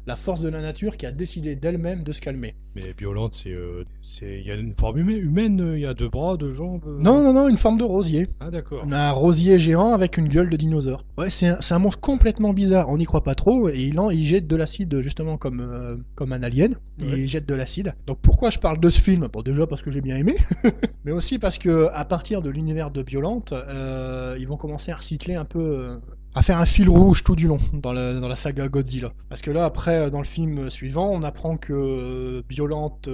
la force de la nature qui a décidé d'elle-même de se calmer. Mais violente, il y a une forme humaine, il y a 2 bras, 2 jambes. Non, une forme de rosier. Ah d'accord. On a un rosier géant avec une gueule de dinosaure. Ouais, c'est un monstre complètement bizarre, on n'y croit pas trop, et il jette de l'acide justement comme un alien, Ouais. il jette de l'acide. Donc pourquoi je parle de ce film? Bon, déjà parce que j'ai bien aimé, mais aussi parce que à partir de l'univers de Biolante, ils vont commencer à recycler un peu... à faire un fil rouge tout du long dans la saga Godzilla. Parce que là, après, dans le film suivant, on apprend que Biolante,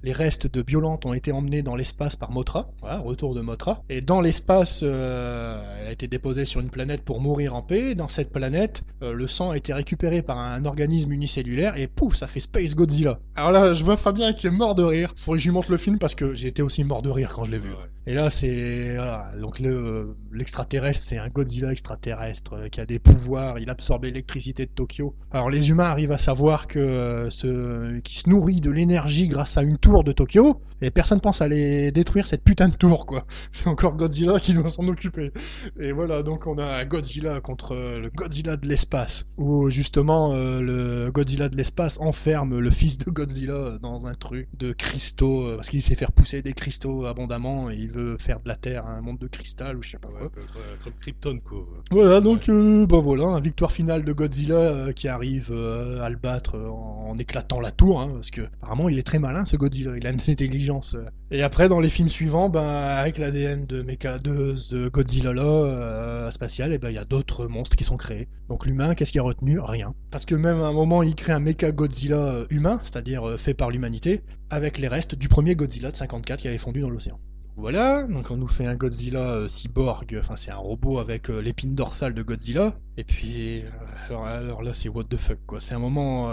les restes de Biolante ont été emmenés dans l'espace par Mothra. Voilà, retour de Mothra. Et dans l'espace, elle a été déposée sur une planète pour mourir en paix. Dans cette planète, le sang a été récupéré par un organisme unicellulaire et pouf, ça fait Space Godzilla. Alors là, je vois Fabien qui est mort de rire. Faudrait que je lui montre le film parce que j'ai été aussi mort de rire quand je l'ai vu. Ouais. Et là, c'est... Voilà. Donc l'extraterrestre, c'est un Godzilla extraterrestre qui a des pouvoirs, il absorbe l'électricité de Tokyo. Alors les humains arrivent à savoir que qui se nourrit de l'énergie grâce à une tour de Tokyo, et personne pense à aller détruire cette putain de tour, quoi. C'est encore Godzilla qui doit s'en occuper. Et voilà, donc on a Godzilla contre le Godzilla de l'espace, où justement le Godzilla de l'espace enferme le fils de Godzilla dans un truc de cristaux, parce qu'il sait faire pousser des cristaux abondamment, et il veut faire de la Terre un monde de cristal, ou je sais pas quoi. Ouais, comme Krypton quoi. Voilà, donc ben voilà, une victoire finale de Godzilla qui arrive à le battre en éclatant la tour, hein, parce que apparemment il est très malin ce Godzilla, il a une intelligence. Et après dans les films suivants, ben avec l'ADN de de Godzilla là, spatial, et ben il y a d'autres monstres qui sont créés. Donc l'humain, qu'est-ce qu'il a retenu? Rien. Parce que même à un moment il crée un méca Godzilla humain, c'est-à-dire fait par l'humanité, avec les restes du premier Godzilla de 54 qui avait fondu dans l'océan. Voilà, donc on nous fait un Godzilla cyborg, enfin c'est un robot avec l'épine dorsale de Godzilla, et puis alors là c'est what the fuck quoi, c'est un moment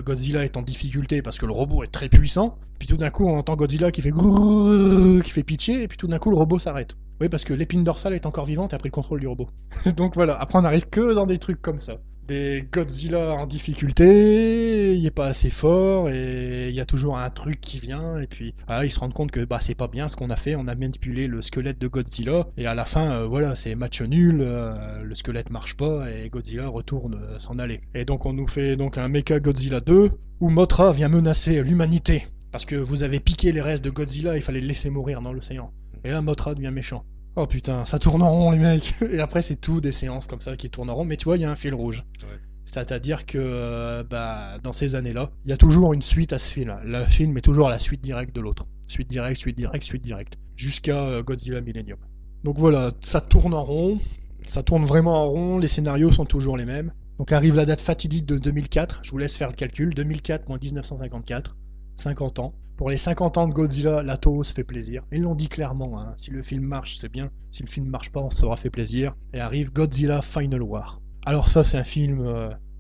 Godzilla est en difficulté parce que le robot est très puissant, puis tout d'un coup on entend Godzilla qui fait grrrr, qui fait pitié, et puis tout d'un coup le robot s'arrête. Oui, parce que l'épine dorsale est encore vivante et a pris le contrôle du robot. Donc voilà, après on n'arrive que dans des trucs comme ça. Des Godzilla en difficulté, il est pas assez fort et il y a toujours un truc qui vient et puis ils se rendent compte que bah c'est pas bien ce qu'on a fait, on a manipulé le squelette de Godzilla et à la fin voilà c'est match nul, le squelette marche pas et Godzilla retourne s'en aller. Et donc on nous fait donc un Mecha Godzilla 2 où Mothra vient menacer l'humanité parce que vous avez piqué les restes de Godzilla, il fallait le laisser mourir dans l'océan. Et là Mothra devient méchant. Oh putain, ça tourne en rond les mecs. Et après c'est tout des séances comme ça qui tournent en rond, mais tu vois il y a un fil rouge. Ouais. C'est-à-dire que dans ces années-là, il y a toujours une suite à ce film. Le film est toujours à la suite directe de l'autre. Suite directe, suite directe, suite directe. Jusqu'à Godzilla Millennium. Donc voilà, ça tourne en rond. Ça tourne vraiment en rond, les scénarios sont toujours les mêmes. Donc arrive la date fatidique de 2004, je vous laisse faire le calcul. 2004 moins 1954, 50 ans. Pour les 50 ans de Godzilla, la Toho se fait plaisir. Ils l'ont dit clairement, hein. Si le film marche, c'est bien. Si le film marche pas, on se sera fait plaisir. Et arrive Godzilla Final War. Alors ça, c'est un film...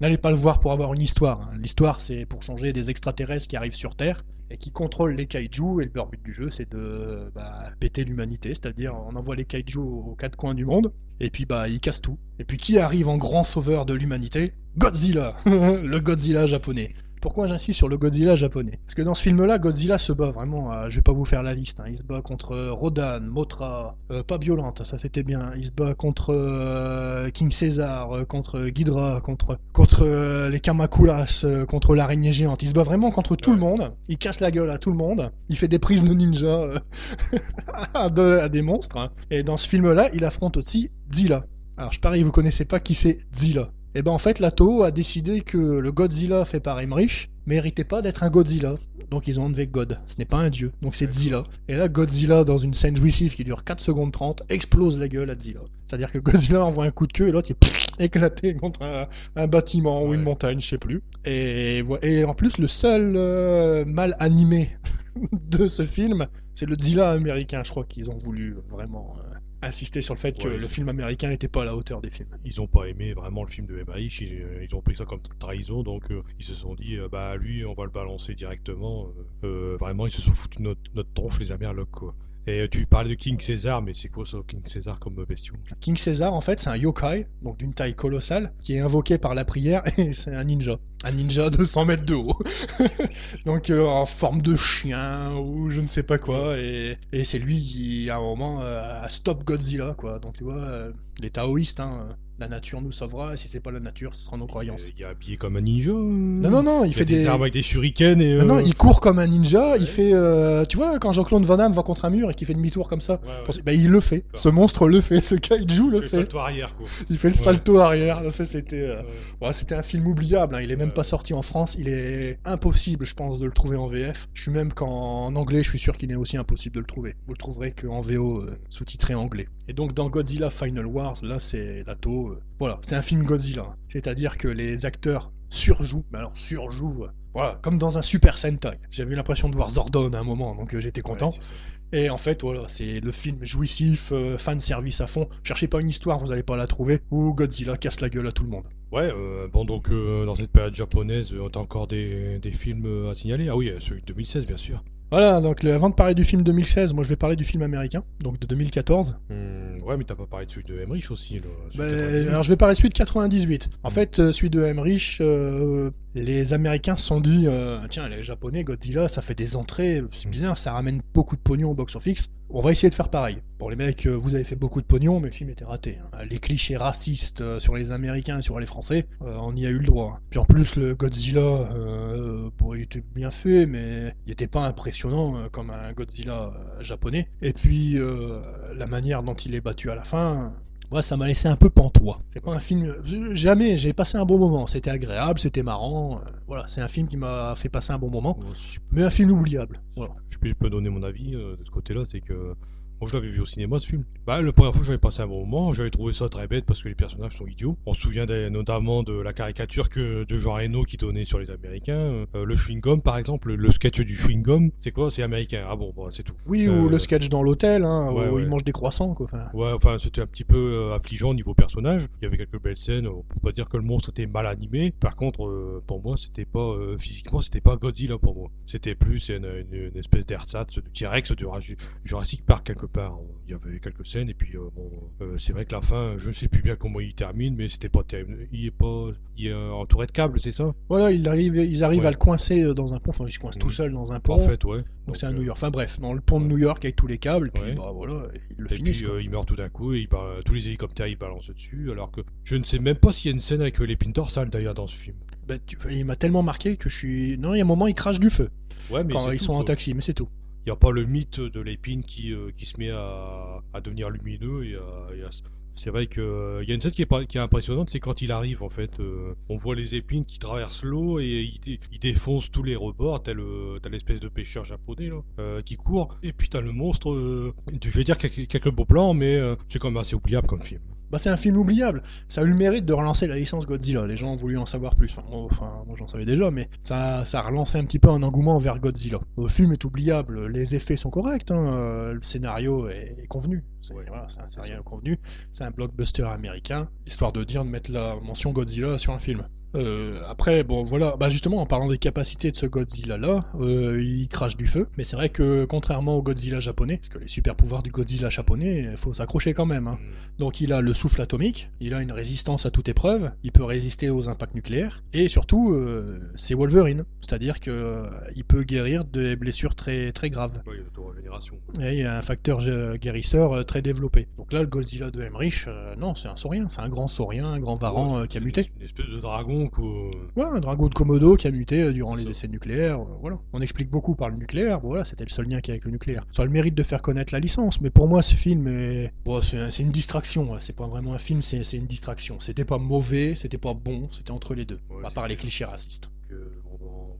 n'allez pas le voir pour avoir une histoire. Hein. L'histoire, c'est pour changer des extraterrestres qui arrivent sur Terre et qui contrôlent les kaiju. Et leur but du jeu, c'est de péter l'humanité. C'est-à-dire, on envoie les kaiju aux quatre coins du monde. Et puis, ils cassent tout. Et puis, qui arrive en grand sauveur de l'humanité? Godzilla. Le Godzilla japonais. Pourquoi j'insiste sur le Godzilla japonais? Parce que dans ce film-là, Godzilla se bat vraiment, je vais pas vous faire la liste, hein. Il se bat contre Rodan, Mothra, pas Biolante, ça c'était bien. Il se bat contre King Caesar, contre Ghidra, contre les Kamakulas, contre l'araignée géante. Il se bat vraiment contre tout le monde. Il casse la gueule à tout le monde. Il fait des prises de ninja à des monstres. Hein. Et dans ce film-là, il affronte aussi Zilla. Alors je parie, vous connaissez pas qui c'est Zilla. Et ben en fait, la Toho a décidé que le Godzilla fait par Emmerich méritait pas d'être un Godzilla. Donc ils ont enlevé God. Ce n'est pas un dieu. Donc c'est Zilla. Et là, Godzilla, dans une scène jouissive qui dure 4 secondes 30, explose la gueule à Zilla. C'est-à-dire que Godzilla envoie un coup de queue et l'autre est éclaté contre un bâtiment ou une montagne, je sais plus. Et en plus, le seul mal animé de ce film, c'est le Zilla américain. Je crois qu'ils ont voulu vraiment... insister sur le fait que le film américain n'était pas à la hauteur des films. Ils ont pas aimé vraiment le film de Emmerich, ils ont pris ça comme trahison, donc ils se sont dit, lui, on va le balancer directement. Vraiment, ils se sont foutus de notre tronche, les Amerlocs, quoi. Et tu parlais de King Caesar, mais c'est quoi ça, King Caesar, comme bestiau? King Caesar, en fait, c'est un yokai, donc d'une taille colossale, qui est invoqué par la prière, et c'est un ninja. Un ninja de 100 mètres de haut. Donc en forme de chien ou je ne sais pas quoi. Et c'est lui qui, à un moment, a stop Godzilla, quoi. Donc tu vois, les taoïstes, hein, la nature nous sauvera, et si c'est pas la nature, ce sera nos croyances. Il est habillé comme un ninja. Non, non, non, il Il a fait des des... armes avec des shurikens et. Non, non, il court comme un ninja, Ouais. il fait... tu vois, quand Jean-Claude Van Damme va contre un mur et qu'il fait demi-tour comme ça, Ouais, ouais. bah, il le fait. D'accord. Ce monstre le fait, ce kaiju le C'est le fait. salto arrière, quoi. Il fait le Ouais. salto arrière. Ça, c'était... Ouais. ouais, c'était un film oubliable, hein. Il est même Ouais, pas ouais. sorti en France, il est impossible, je pense, de le trouver en VF. Je suis même qu'en anglais, je suis sûr qu'il est aussi impossible de le trouver. Vous le trouverez qu'en VO, sous-titré anglais. Et donc dans Godzilla Final Wars, là c'est la taux. Voilà, c'est un film Godzilla. C'est-à-dire que les acteurs surjouent, mais alors surjouent, voilà, comme dans un Super Sentai. J'avais eu l'impression de voir Zordon à un moment, donc j'étais content. Ouais, c'est ça. Et en fait, voilà, c'est le film jouissif, fan service à fond. Cherchez pas une histoire, vous allez pas la trouver. Où Godzilla casse la gueule à tout le monde. Ouais, bon, donc dans cette période japonaise, t'as encore des films à signaler? Ah oui, celui de 2016, bien sûr. Voilà, donc avant de parler du film 2016, moi je vais parler du film américain, donc de 2014. Ouais, mais t'as pas parlé de celui de Emmerich aussi, là. Celui de Ben, 98. alors je vais parler celui de 98. En Mm. fait, celui de Emmerich, les Américains se sont dit, tiens, les Japonais, Godzilla, ça fait des entrées, c'est bizarre, ça ramène beaucoup de pognon au box-office. On va essayer de faire pareil. Bon, les mecs, vous avez fait beaucoup de pognon, mais le film était raté, hein. Les clichés racistes sur les Américains et sur les Français, on y a eu le droit, hein. Puis en plus, le Godzilla, bon, il était bien fait, mais il était pas impressionnant comme un Godzilla japonais. Et puis, la manière dont il est battu à la fin, moi, ça m'a laissé un peu pantois. C'est pas un film. Jamais, j'ai passé un bon moment. C'était agréable, c'était marrant. Voilà, c'est un film qui m'a fait passer un bon moment, Moi, si mais un film oubliable. Voilà. je peux donner mon avis de ce côté-là, c'est que moi je l'avais vu au cinéma ce film. Bah la première fois j'avais passé un bon moment, j'avais trouvé ça très bête parce que les personnages sont idiots. On se souvient notamment de la caricature de Jean Reno qui donnait sur les Américains. Le chewing-gum par exemple, le sketch du chewing-gum, c'est quoi? C'est américain. Ah bon, c'est tout. Oui, ou le sketch dans l'hôtel, hein, ouais, où ouais. il mange des croissants, quoi. Enfin, Ouais, enfin, c'était un petit peu affligeant au niveau personnage. Il y avait quelques belles scènes. On peut pas dire que le monstre était mal animé. Par contre, pour moi, c'était pas physiquement, c'était pas Godzilla pour moi. C'était plus une espèce d'ersatz de T-Rex de Jurassic Park quelque part. Il y avait quelques scènes et puis bon, c'est vrai que la fin, je ne sais plus bien comment il termine, mais c'était pas terrible. Il est entouré de câbles, c'est ça? voilà, ils arrivent Ouais. à le coincer dans un pont. Enfin, ils se coincent tout seuls dans un pont. En fait, ouais. Donc c'est à New York. Enfin bref, dans le pont de ouais. New York avec tous les câbles, et puis Ouais. bah voilà, ils le Et finissent, puis quoi. il meurt tout d'un coup et tous les hélicoptères ils balancent dessus, alors que je ne sais même pas s'il y a une scène avec l'épine dorsale d'ailleurs dans ce film. Bah, il m'a tellement marqué que je suis. Non, il y a un moment, il crache du feu Ouais, mais quand c'est ils tout, sont en quoi. taxi, mais c'est tout. Il n'y a pas le mythe de l'épine qui se met à devenir lumineux c'est vrai que il y a une scène qui est impressionnante, c'est quand il arrive en fait, on voit les épines qui traversent l'eau et il défonce tous les rebords, t'as l'espèce de pêcheur japonais là, qui court, et puis t'as le monstre, je vais dire quelques beaux plans, mais c'est quand même assez oubliable comme film. Bah, c'est un film oubliable. Ça a eu le mérite de relancer la licence Godzilla. Les gens ont voulu en savoir plus. Moi j'en savais déjà, mais ça a relancé un petit peu un engouement vers Godzilla. Le film est oubliable. Les effets sont corrects, hein. Le scénario est convenu. Ouais. Voilà, c'est un scénario convenu. C'est un blockbuster américain, histoire de dire de mettre la mention Godzilla sur un film. Après, bon, voilà, bah justement, en parlant des capacités de ce Godzilla-là, il crache du feu, mais c'est vrai que contrairement au Godzilla japonais, parce que les super pouvoirs du Godzilla japonais, il faut s'accrocher quand même, hein. Donc il a le souffle atomique, il a une résistance à toute épreuve, il peut résister aux impacts nucléaires, et surtout, c'est Wolverine, c'est-à-dire que il peut guérir des blessures très, très graves. Ouais, il y a l'auto-régénération. Et il y a un facteur guérisseur très développé. Donc là, le Godzilla de Emmerich, non, c'est un saurien, c'est un grand saurien, un grand varan Ouais, qui a c'est muté. une espèce de dragon quoi. Ouais, un dragon de Komodo qui a muté durant les Ça. essais nucléaires, voilà. On explique beaucoup par le nucléaire, bon, voilà, c'était le seul lien qu'il y a avec le nucléaire. Ça a le mérite de faire connaître la licence, mais pour moi, ce film est... Bon, c'est une distraction, hein. C'est pas vraiment un film, c'est une distraction. C'était pas mauvais, c'était pas bon, c'était entre les deux, Ouais, à part les clichés racistes.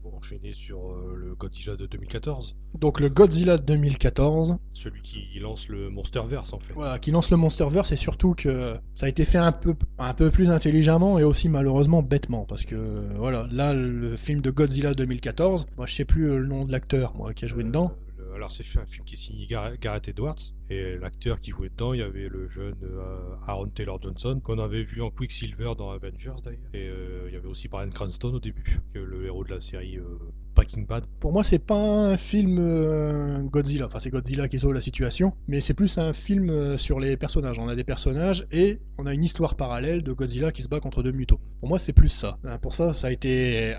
On va enchaîner sur le Godzilla de 2014, Donc le Godzilla de 2014, celui qui lance le Monsterverse en fait. voilà, qui lance le Monsterverse, et surtout que ça a été fait un peu plus intelligemment et aussi malheureusement bêtement, parce que voilà, là le film de Godzilla 2014, moi je sais plus le nom de l'acteur moi qui a joué dedans. Alors c'est un film qui est signé Gareth Edwards, et l'acteur qui jouait dedans, il y avait le jeune Aaron Taylor Johnson qu'on avait vu en Quicksilver dans Avengers d'ailleurs, et il y avait aussi Bryan Cranston au début, le héros de la série Breaking Bad. Pour moi, c'est pas un film Godzilla. Enfin, c'est Godzilla qui sauve la situation, mais c'est plus un film sur les personnages. On a des personnages et on a une histoire parallèle de Godzilla qui se bat contre 2 mutos. Pour moi, c'est plus ça. Pour ça, ça a été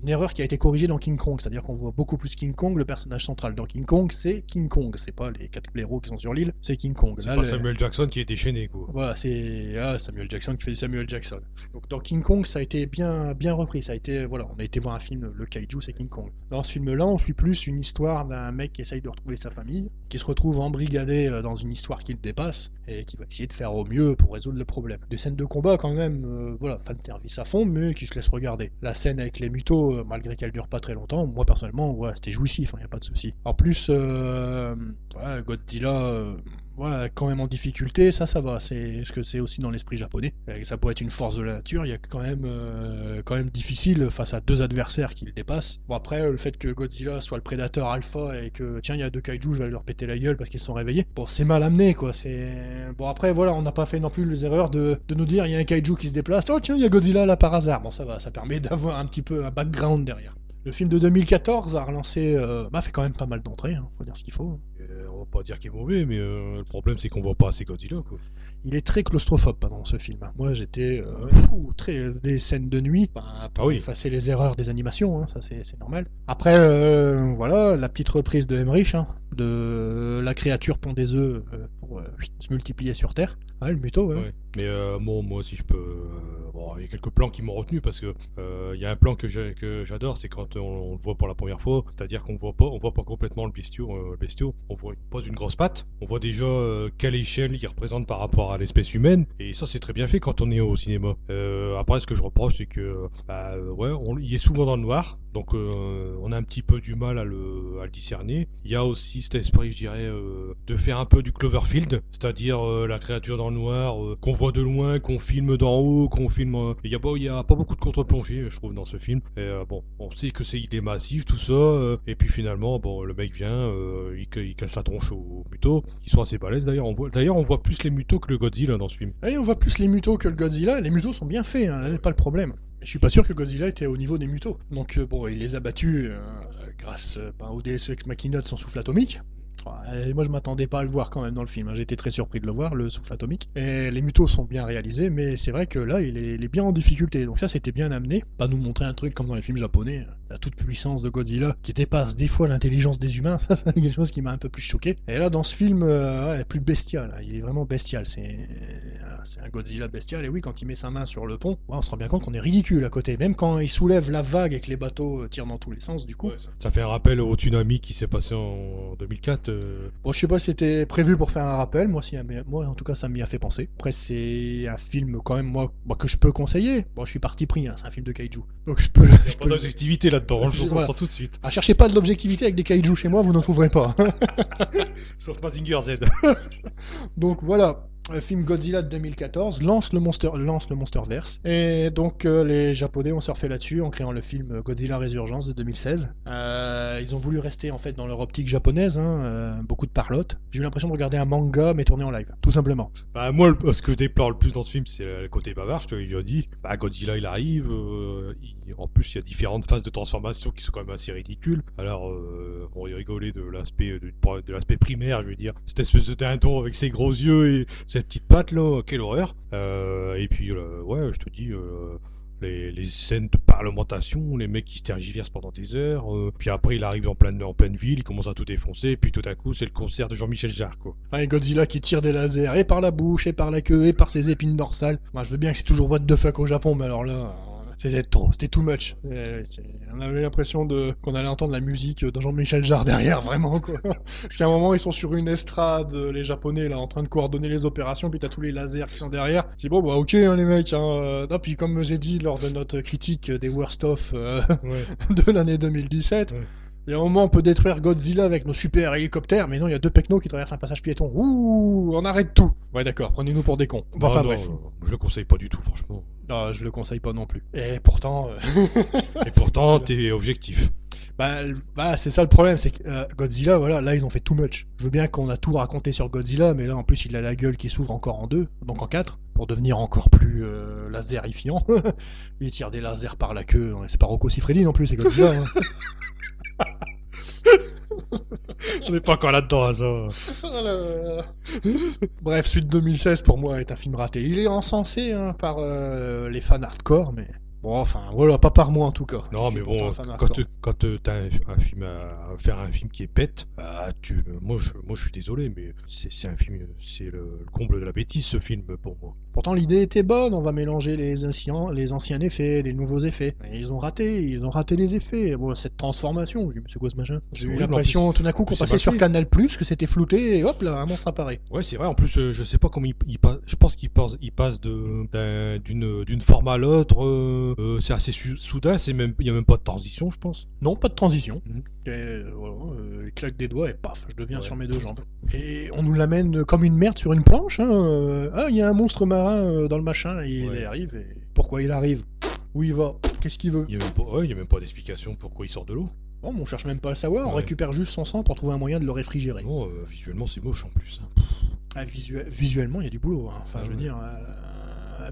une erreur qui a été corrigée dans King Kong, c'est-à-dire qu'on voit beaucoup plus King Kong, le personnage central dans King Kong, c'est King Kong. C'est pas les 4 blaireaux qui sont sur l'île, c'est King Kong. C'est pas Samuel Jackson qui est déchaîné, quoi. Voilà, c'est Samuel Jackson qui fait du Samuel Jackson. Donc dans King Kong, ça a été bien repris. Ça a été, voilà, on a été voir un film, le kaiju, c'est King Kong. Dans ce film-là, on suit plus une histoire d'un mec qui essaye de retrouver sa famille, qui se retrouve embrigadé dans une histoire qui le dépasse et qui va essayer de faire au mieux pour résoudre le problème. Des scènes de combat quand même, voilà, fan service à fond, mais qui se laisse regarder. La scène avec les mutos, malgré qu'elle dure pas très longtemps, moi personnellement, ouais, c'était jouissif, y a pas de souci. En plus, ouais, Godzilla. Ouais, quand même en difficulté, ça va. Est-ce que c'est aussi dans l'esprit japonais? Ça pourrait être une force de la nature. Il y a quand même difficile face à 2 adversaires qui le dépassent. Bon après, le fait que Godzilla soit le prédateur alpha et que tiens, il y a 2 kaiju, je vais leur péter la gueule parce qu'ils se sont réveillés. Bon, c'est mal amené quoi. Bon après, voilà, on n'a pas fait non plus les erreurs de nous dire il y a un kaiju qui se déplace. Oh tiens, il y a Godzilla là par hasard. Bon, ça va, ça permet d'avoir un petit peu un background derrière. Le film de 2014 a relancé, fait quand même pas mal d'entrées, faut dire ce qu'il faut. On va pas dire qu'il est mauvais, mais le problème c'est qu'on voit pas assez Godzilla, quoi. Il est très claustrophobe pendant ce film. Moi j'étais des scènes de nuit, pour effacer les erreurs des animations, ça c'est normal. Après, voilà, la petite reprise de Emmerich, de la créature pond des œufs pour se multiplier sur Terre. Le muto, ouais. Mais moi si je peux... il y a quelques plans qui m'ont retenu parce que il y a un plan que j'adore, c'est quand on le voit pour la première fois, c'est-à-dire qu'on voit pas complètement le bestiau, on voit pas d'une grosse patte, on voit déjà quelle échelle il représente par rapport à l'espèce humaine, et ça c'est très bien fait quand on est au cinéma. Après ce que je reproche c'est que il est souvent dans le noir, donc on a un petit peu du mal à le discerner. Il y a aussi cet esprit, je dirais, de faire un peu du Cloverfield, c'est-à-dire la créature dans le noir qu'on voit de loin, qu'on filme d'en haut, qu'on filme. Il y a pas beaucoup de contre-plongée, je trouve, dans ce film. Et, on sait que il est massif, tout ça, et puis finalement, le mec vient, il casse la tronche aux mutos, qui sont assez balèzes d'ailleurs. On voit plus les mutos que le Godzilla dans ce film. Et on voit plus les mutos que le Godzilla. Les mutos sont bien faits, là n'est pas le problème. Je suis pas sûr que Godzilla était au niveau des mutos. Donc il les a battus grâce au Deus Ex Machina de son souffle atomique. Et moi je m'attendais pas à le voir quand même dans le film, j'ai été très surpris de le voir, le souffle atomique. Et les mutos sont bien réalisés, mais c'est vrai que là il est bien en difficulté, donc ça c'était bien amené. Pas nous montrer un truc comme dans les films japonais, la toute puissance de Godzilla qui dépasse des fois l'intelligence des humains, ça c'est quelque chose qui m'a un peu plus choqué. Et là dans ce film, plus bestial, il est vraiment bestial, c'est un Godzilla bestial, et oui quand il met sa main sur le pont, on se rend bien compte qu'on est ridicule à côté, même quand il soulève la vague et que les bateaux tirent dans tous les sens du coup. Ouais, ça fait un rappel au tsunami qui s'est passé en 2004. Bon, je sais pas si c'était prévu pour faire un rappel, moi en tout cas ça m'y a fait penser. Après c'est un film quand même moi que je peux conseiller. Bon, je suis parti pris, c'est un film de kaiju. Donc je peux. Il n'y a pas d'objectivité là-dedans, on le sent tout de suite. Cherchez pas de l'objectivité avec des kaiju chez moi, vous n'en trouverez pas. Sauf Mazinger Z. Donc voilà. Le film Godzilla de 2014 lance le Monsterverse. Et donc les Japonais ont surfé là-dessus en créant le film Godzilla Résurgence de 2016. Ils ont voulu rester en fait dans leur optique japonaise, beaucoup de parlotte. J'ai eu l'impression de regarder un manga mais tourné en live, tout simplement. Moi, ce que je déplore le plus dans ce film, c'est le côté bavard. Je te l'ai déjà dit. Godzilla il arrive. En plus, il y a différentes phases de transformation qui sont quand même assez ridicules. Alors, on y rigolait de l'aspect primaire, je veux dire. Cette espèce de dindon avec ses gros yeux et cette petite patte là, quelle horreur. Et puis je te dis les scènes de parlementation, les mecs qui se tergiversent pendant des heures, puis après il arrive en pleine ville, il commence à tout défoncer, et puis tout à coup c'est le concert de Jean-Michel Jarre quoi. Et Godzilla qui tire des lasers et par la bouche et par la queue et par ses épines dorsales. Moi je veux bien que c'est toujours what the fuck au Japon, mais alors là c'était too much. On avait l'impression qu'on allait entendre la musique de Jean-Michel Jarre derrière, vraiment quoi. Parce qu'à un moment ils sont sur une estrade, les Japonais là en train de coordonner les opérations, puis t'as tous les lasers qui sont derrière. Je dis bon ok les mecs. Puis comme j'ai dit lors de notre critique des worst of de l'année 2017. Ouais. Il y a un moment, on peut détruire Godzilla avec nos super hélicoptères, mais non, il y a 2 pecnos qui traversent un passage piéton. Ouh, on arrête tout. Ouais, d'accord, prenez-nous pour des cons. Enfin, bref. Je le conseille pas du tout, franchement. Non, je le conseille pas non plus. Et pourtant... t'es objectif. C'est ça le problème, c'est que Godzilla, voilà, là ils ont fait too much. Je veux bien qu'on a tout raconté sur Godzilla, mais là en plus il a la gueule qui s'ouvre encore en 2, donc en 4, pour devenir encore plus laserifiant. Il tire des lasers par la queue, c'est pas Rocco Siffredi non plus, c'est Godzilla. On n'est pas encore là-dedans, hein, ça. Oh là là. Bref, Suite 2016 pour moi est un film raté. Il est encensé par les fans hardcore, mais bon, enfin voilà, pas par moi en tout cas. Non, Je mais suis pourtant bon, un fan hardcore. quand t'as un film à faire un film qui est bête, moi je suis désolé, mais c'est un film, c'est le comble de la bêtise ce film pour moi. Pourtant l'idée était bonne, on va mélanger les anciens effets, les nouveaux effets. Et ils ont raté les effets. Bon, cette transformation, je dis, mais c'est quoi ce machin? J'ai eu horrible, l'impression en plus. tout d'un coup qu'on C'est passait mal sur fait. Canal+, que c'était flouté, et hop là, un monstre apparaît. Ouais, c'est vrai. En plus, je sais pas comment il passe. Je pense qu'il passe d'une forme à l'autre. C'est assez soudain. Il y a même pas de transition, je pense. Non, pas de transition. Mhm. Et voilà, il claque des doigts et paf, je deviens Ouais. sur mes deux jambes. Et on nous l'amène comme une merde sur une planche. Ah, il y a un monstre marin dans le machin, et il Ouais. arrive. Et pourquoi il arrive? Où il va? Qu'est-ce qu'il veut? Il y a même pas, ouais, il y a même pas d'explication pourquoi il sort de l'eau. Bon, on cherche même pas à le savoir, on Ouais. récupère juste son sang pour trouver un moyen de le réfrigérer. Non, visuellement c'est moche en plus, hein. Ah, visuellement, il y a du boulot. Enfin, Ah je veux ouais. dire.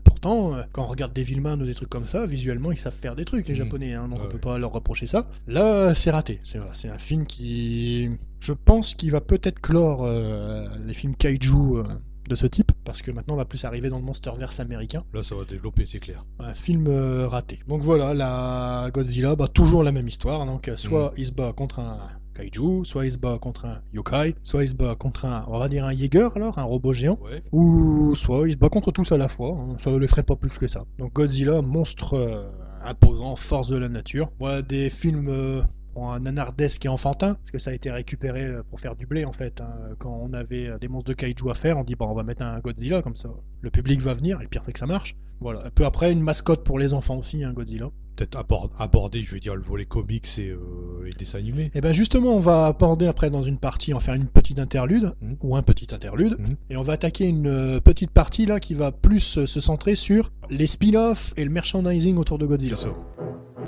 Pourtant, quand on regarde Devilman ou des trucs comme ça, visuellement, ils savent faire des trucs, les Mhm. Japonais, hein, donc Ah on peut ouais. pas leur reprocher ça. Là, c'est raté. C'est un film qui. Je pense qu'il va peut-être clore les films kaiju de ce type, parce que maintenant on va plus arriver dans le Monsterverse américain. Là, ça va développer, c'est clair. Un film raté. Donc voilà, la Godzilla, toujours la même histoire. Donc soit il se bat contre un kaiju, soit il se bat contre un yokai, soit il se bat contre un, on va dire un Jaeger alors, un robot géant, Ouais. ou soit il se bat contre tous à la fois. Ça ne le ferait pas plus que ça. Donc Godzilla, monstre imposant, force de la nature. Voilà, des films un nanardesque et enfantin, parce que ça a été récupéré pour faire du blé en fait. Quand on avait des monstres de kaiju à faire, on dit on va mettre un Godzilla comme ça. Le public va venir, et le pire c'est que ça marche. Voilà. Un peu après, une mascotte pour les enfants aussi, Godzilla. Peut-être aborder, je veux dire, le volet comics et les dessins animés. Et ben justement, on va aborder après dans une partie, en faire une petite interlude, Mhm. ou un petit interlude, Mhm. et on va attaquer une petite partie là qui va plus se centrer sur les spin-offs et le merchandising autour de Godzilla. C'est ça.